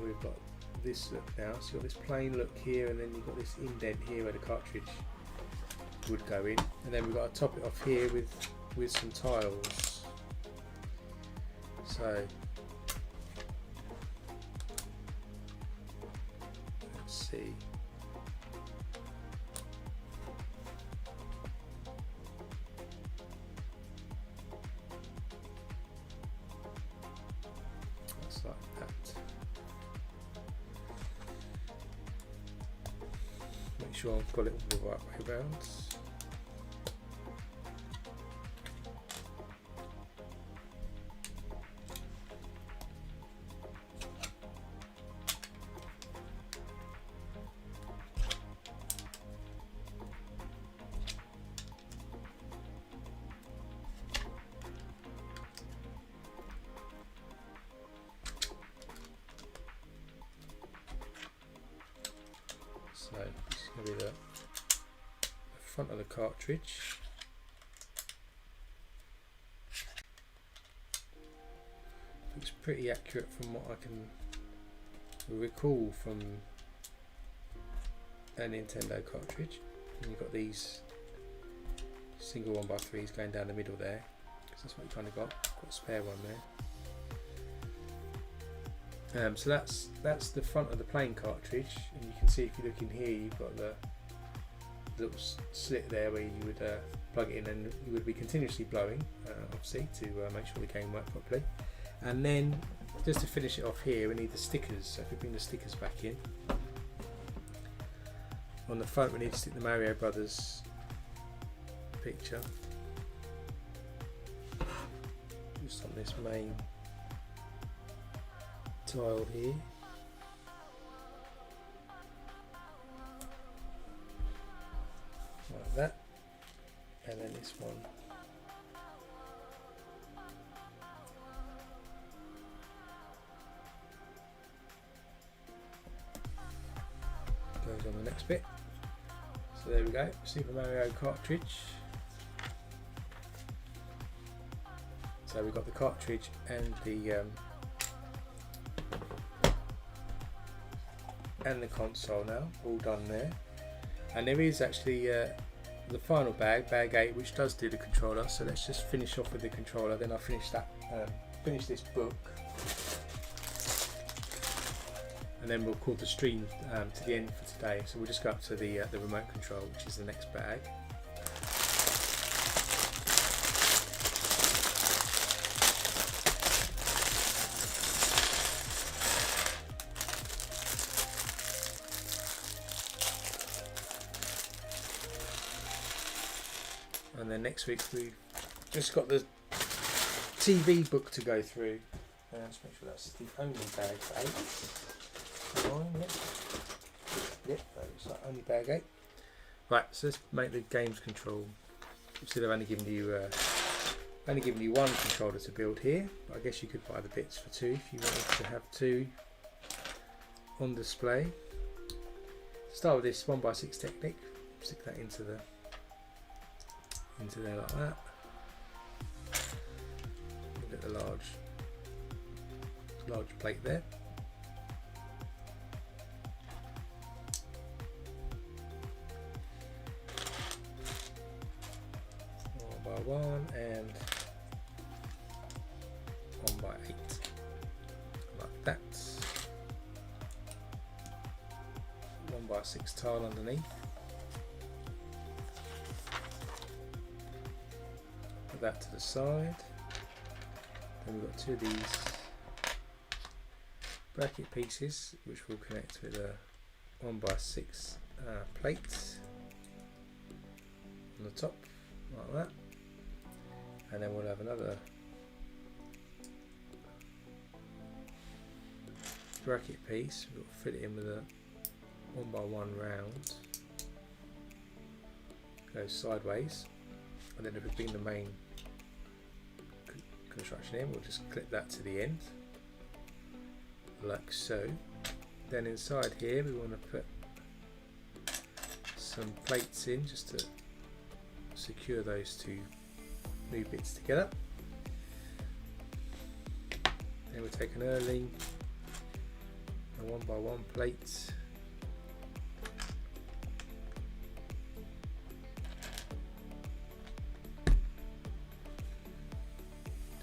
we've got this look now. So you've got this plain look here, and then you've got this indent here where the cartridge would go in, and then we've got to top it off here with some tiles. So let's see. That's like that. Make sure I've got it all the right way around. So this is going to be the front of the cartridge. Looks pretty accurate from what I can recall from a Nintendo cartridge. And you've got these single 1x3s going down the middle there, because that's what you kind of got a spare one there. So that's the front of the plain cartridge, and you can see if you look in here, you've got the little slit there where you would plug it in, and you would be continuously blowing, obviously, to make sure the game worked properly. And then just to finish it off here, we need the stickers. So if we bring the stickers back in, on the front we need to stick the Mario Brothers picture just on this main tile here. Like that. And then this one goes on the next bit. So there we go, Super Mario cartridge. So we've got the cartridge and the console now, all done there. And there is actually the final bag 8, which does do the controller. So let's just finish off with the controller, then I'll finish that, finish this book, and then we'll call the stream to the end for today. So we'll just go up to the remote control, which is the next bag. And then next week we've just got the TV book to go through. Let's make sure that's the only bag for 8. 9, yep, that's like only bag 8. Right, so let's make the games control. Obviously they've only given you 1 controller to build here, but I guess you could buy the bits for 2 if you wanted to have 2 on display. Start with this 1x6 Technic. Stick that into there like that. Look at the large plate there. One by 1 and 1 by 8, like that. 1 by 6 tile underneath. That to the side. Then we've got 2 of these bracket pieces which will connect with a 1x6 plate on the top like that, and then we'll have another bracket piece, we've got to fit it in with a 1x1 round. Goes sideways, and then if we bring the main construction in, we'll just clip that to the end, like so. Then inside here we want to put some plates in just to secure those two new bits together. Then we'll take an Erling, a 1x1 plate,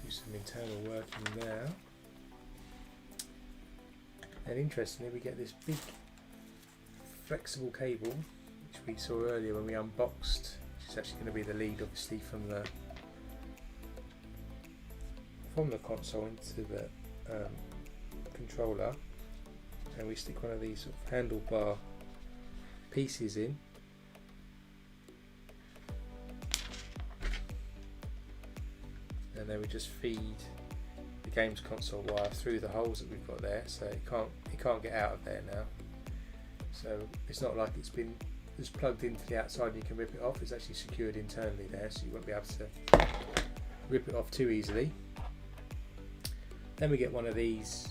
do some internal working there, and interestingly we get this big flexible cable which we saw earlier when we unboxed, which is actually going to be the lead obviously from the console into the controller, and we stick one of these sort of handlebar pieces in, and then we just feed the games console wire through the holes that we've got there, so it can't get out of there now. So it's not like it's been just plugged into the outside and you can rip it off. It's actually secured internally there, so you won't be able to rip it off too easily. Then we get one of these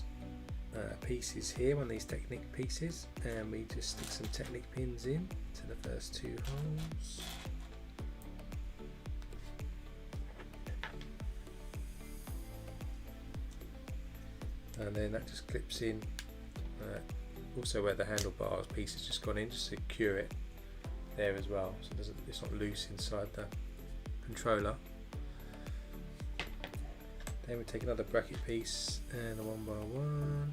pieces here, one of these Technic pieces, and we just stick some Technic pins in to the first two holes. And then that just clips in, also where the handlebars piece has just gone in, just secure it there as well, so it's not loose inside the controller. Then we take another bracket piece and a 1x1.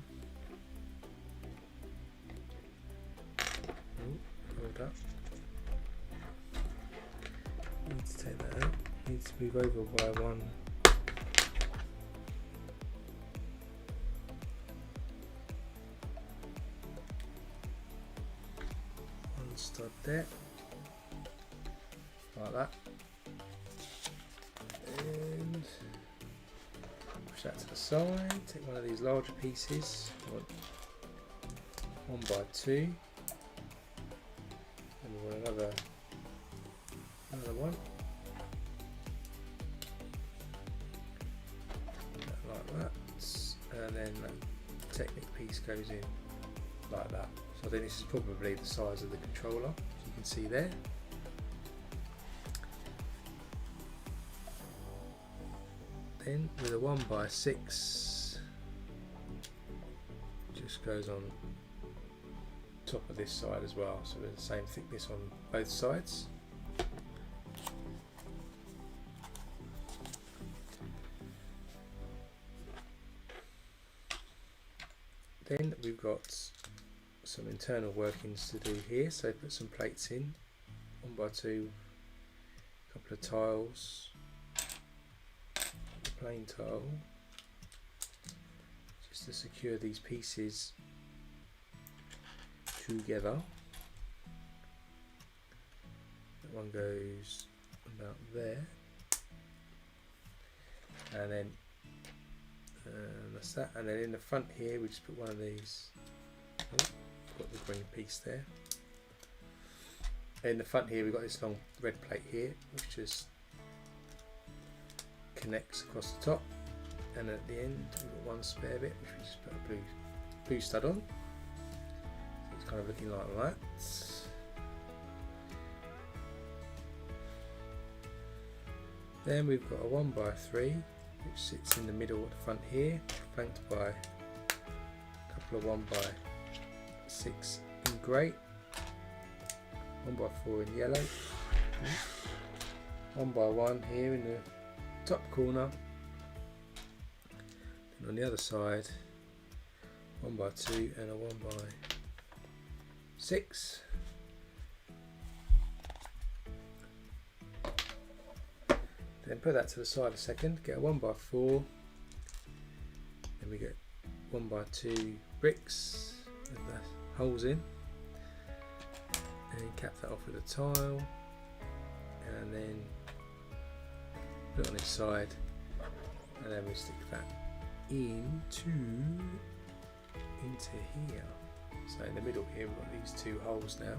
Hold up. Need to take that out. Needs to move over by one. One stud there, like that. And push that to the side. Take one of these larger pieces, 1x2, and we want another one, like that, and then that Technic piece goes in like that. So I think this is probably the size of the controller, as you can see there. Then with a 1x6, just goes on top of this side as well, so we're the same thickness on both sides. Then we've got some internal workings to do here, so put some plates in, 1x2, a couple of tiles, a plain tile, just to secure these pieces together. That one goes about there, and then that's that. And then in the front here we just put one of these, got the green piece there. In the front here we've got this long red plate here which just connects across the top, and at the end we've got one spare bit which we just put a blue stud on. So it's kind of looking like that. Then we've got a 1x3 which sits in the middle at the front here, flanked by a couple of 1x6 in grey, 1x4 in yellow, 1x1 here in the top corner, and on the other side 1x2 and a 1x6. Then put that to the side a second, get a 1x4, then we get 1x2 bricks with the holes in, and then cap that off with a tile, and then put it on its side, and then we stick that into into here. So in the middle here we've got these two holes now.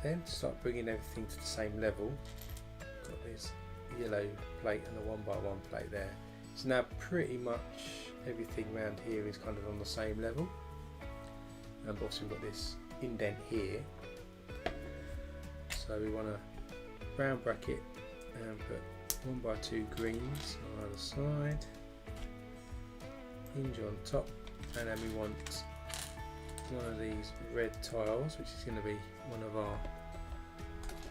Then start bringing everything to the same level. Got this yellow plate and the 1x1 plate there. So now pretty much everything around here is kind of on the same level. And obviously we've got this indent here. So we want a brown bracket and put 1x2 greens on either side. Hinge on top, and then we want one of these red tiles, which is going to be one of our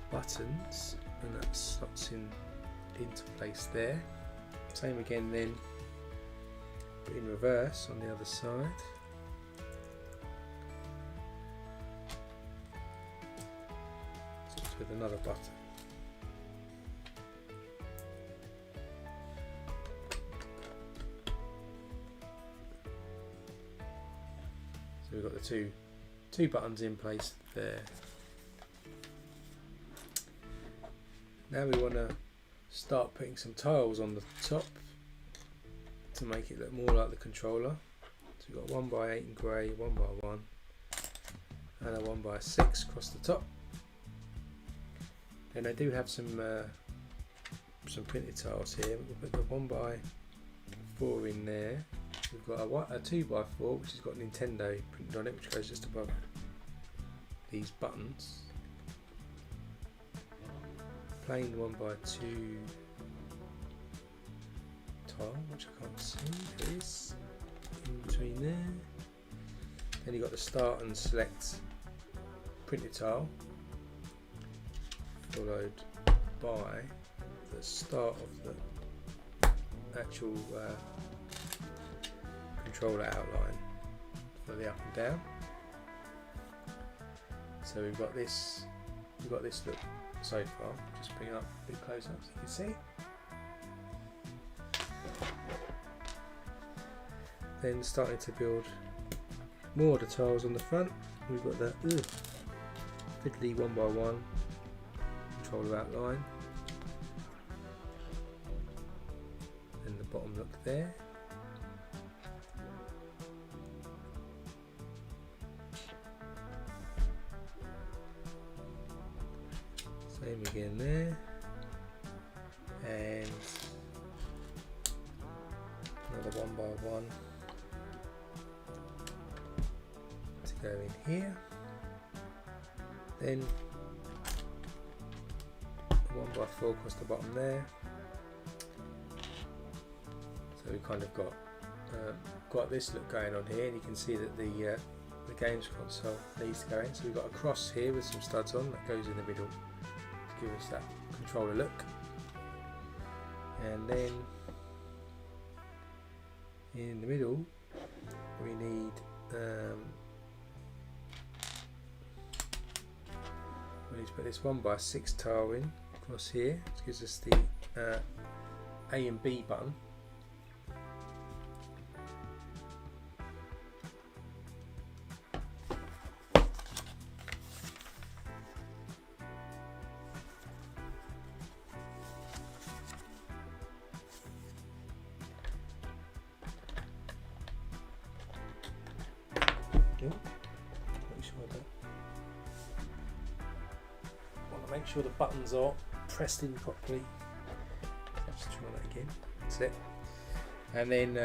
buttons, and that slots into place there. Same again then, but in reverse on the other side. So it's with another button. So we've got the two buttons in place there. Now we want to start putting some tiles on the top to make it look more like the controller. So we've got 1x8 in grey, 1x1, and a 1x6 across the top. Then I do have some printed tiles here. We'll put the 1x4 in there. We've got a 2x4 which has got Nintendo printed on it, which goes just above these buttons. Plain 1x2 tile, which I can't see. There is in between there. Then you've got the start and select printed tile, followed by the start of the actual controller outline for the up and down. So we've got this look so far. Just bring it up a bit closer so you can see. Then starting to build more of the tiles on the front. We've got the fiddly 1x1 controller outline, and the bottom look there. Same again there, and another 1x1 to go in here. Then 1x4 across the bottom there. So we kind of got this look going on here, and you can see that the games console needs to go in. So we've got a cross here with some studs on that goes in the middle to give us that controller look. And then in the middle we need to put this 1x6 tile in across here, which gives us the A and B button. Make sure the buttons are pressed in properly. Let's try that again. That's it. And then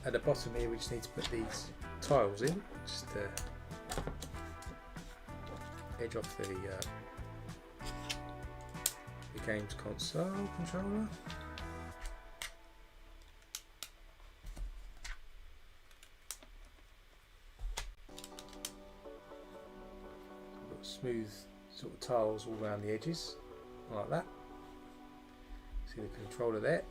at the bottom here we just need to put these tiles in, just to edge off the games console controller. Got smooth sort of tiles all around the edges, like that. See the controller there.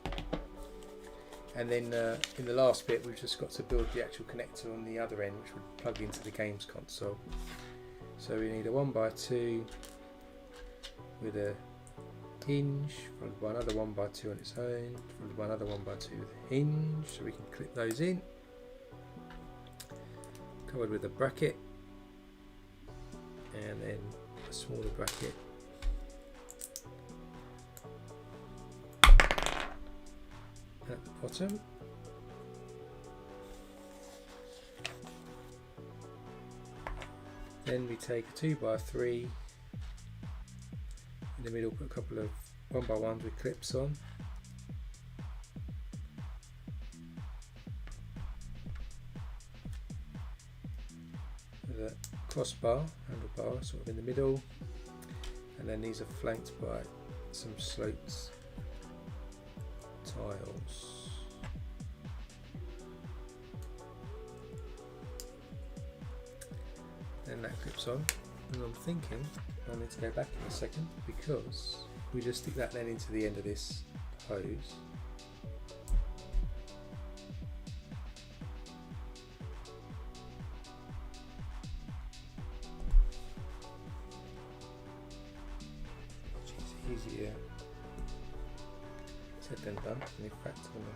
And then in the last bit we've just got to build the actual connector on the other end, which would plug into the games console. So we need a 1x2 with a hinge, followed by another 1x2 on its own, followed by another 1x2 with a hinge, so we can clip those in. Covered with a bracket, and then a smaller bracket at the bottom. Then we take a 2x3, in the middle put a couple of 1x1s with clips on. With a crossbar, handlebar sort of in the middle, and then these are flanked by some sloped tiles. Then that clips on, and I'm thinking I need to go back in a second because we just stick that then into the end of this hose. Which is easier said than done, and in fact I'm going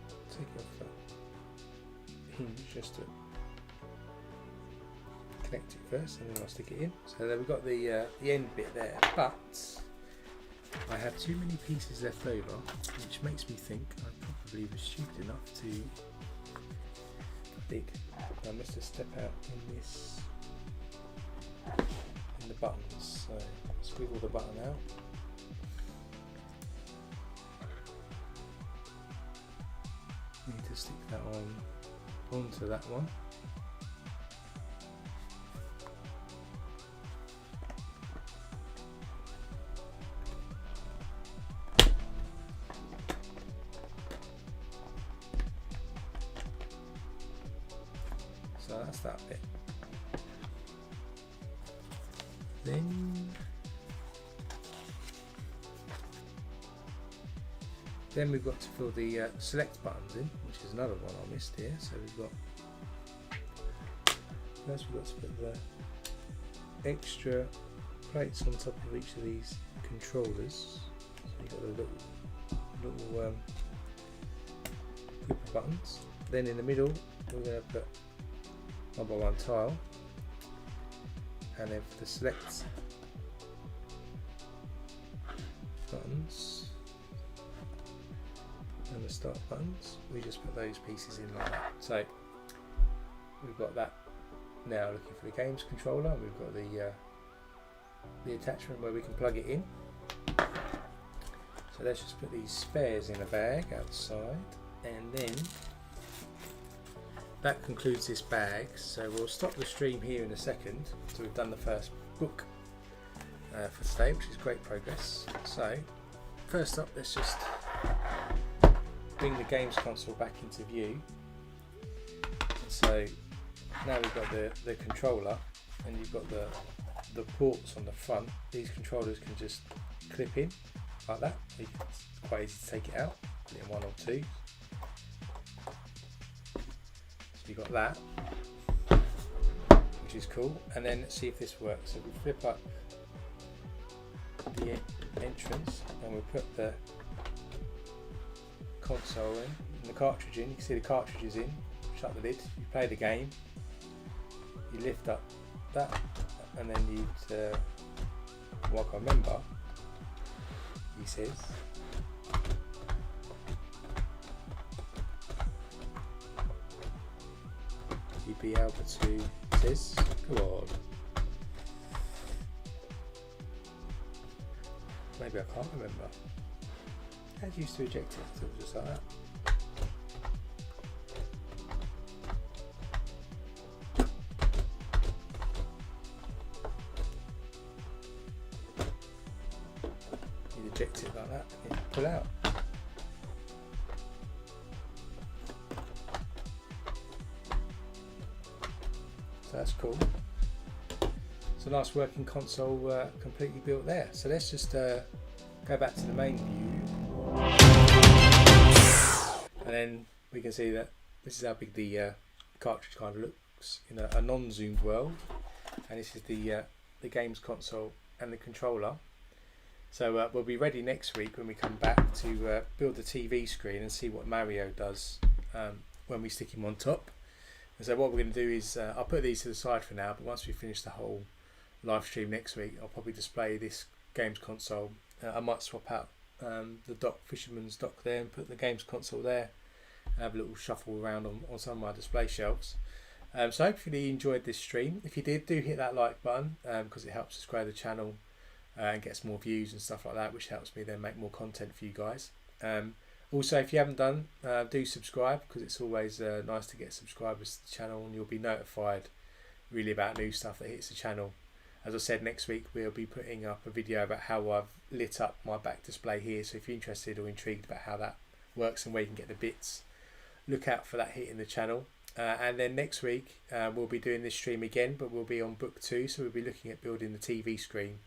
to take it off that hinge just to connect it first, and then I'll stick it in. So there we've got the end bit there, but I have too many pieces left over, which makes me think I probably was stupid enough to dig. I must have stepped out in this, in the buttons. So squiggle the button out. Need to stick that on onto that one. So that's that bit. Then we've got to fill the select buttons in, which is another one I missed here. So we've got, first we've got to put the extra plates on top of each of these controllers. So you've got the little group of buttons. Then in the middle we're going to put 1x1 tile, and then for the select buttons and the start buttons, we just put those pieces in like that. So we've got that now looking for the games controller. We've got the attachment where we can plug it in. So let's just put these spares in a bag outside, and then that concludes this bag. So we'll stop the stream here in a second. So we've done the first book for today, which is great progress. So first up, let's just bring the games console back into view. And so now we've got the controller, and you've got the ports on the front. These controllers can just clip in like that. It's quite easy to take it out, put it in one or two. So you've got that, which is cool. And then let's see if this works. So we flip up the entrance, and we put the console in, and the cartridge in. You can see the cartridge is in. Shut the lid, you play the game, you lift up that, and then you like I remember he says you'd be able to, says, go on, maybe I can't remember. How do you used to eject it? So it was just like that. You eject it like that and you pull out. So that's cool. It's a nice working console completely built there. So let's just go back to the main view. And then we can see that this is how big the cartridge kind of looks in a non-zoomed world, and this is the games console and the controller. So we'll be ready next week when we come back to build the TV screen and see what Mario does when we stick him on top. And so what we're going to do is I'll put these to the side for now, but once we finish the whole live stream next week, I'll probably display this games console. I might swap out the dock, fisherman's dock there, and put the games console there. Have a little shuffle around on some of my display shelves. So hopefully you enjoyed this stream. If you did, do hit that like button because it helps us grow the channel and gets more views and stuff like that, which helps me then make more content for you guys. Also, if you haven't done, do subscribe, because it's always nice to get subscribers to the channel, and you'll be notified really about new stuff that hits the channel. As I said, next week we'll be putting up a video about how I've lit up my back display here, so if you're interested or intrigued about how that works and where you can get the bits, look out for that hitting the channel. And then next week we'll be doing this stream again, but we'll be on book 2, so we'll be looking at building the TV screen.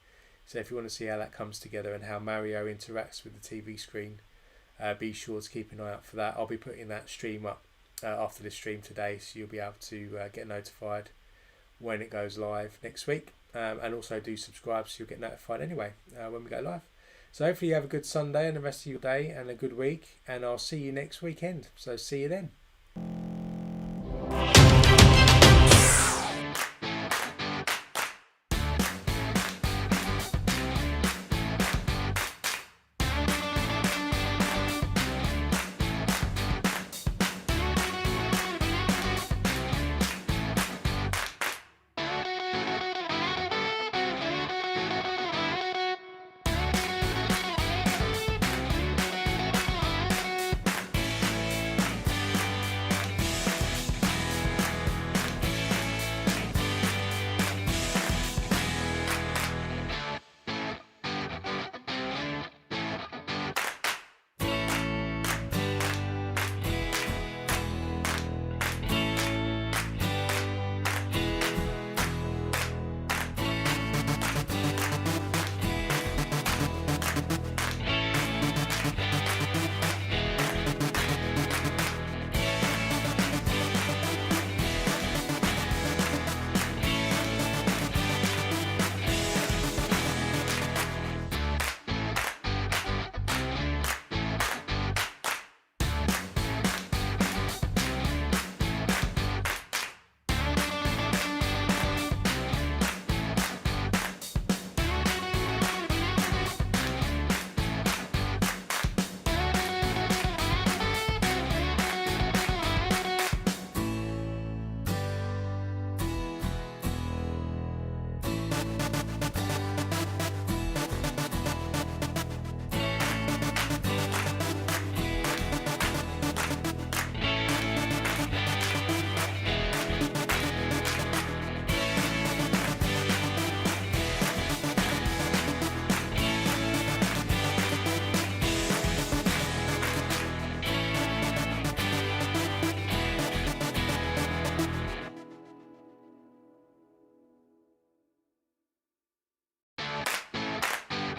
So if you want to see how that comes together and how Mario interacts with the TV screen, be sure to keep an eye out for that. I'll be putting that stream up after this stream today, so you'll be able to get notified when it goes live next week. And also do subscribe so you'll get notified anyway when we go live. So hopefully you have a good Sunday and the rest of your day and a good week, and I'll see you next weekend. So see you then.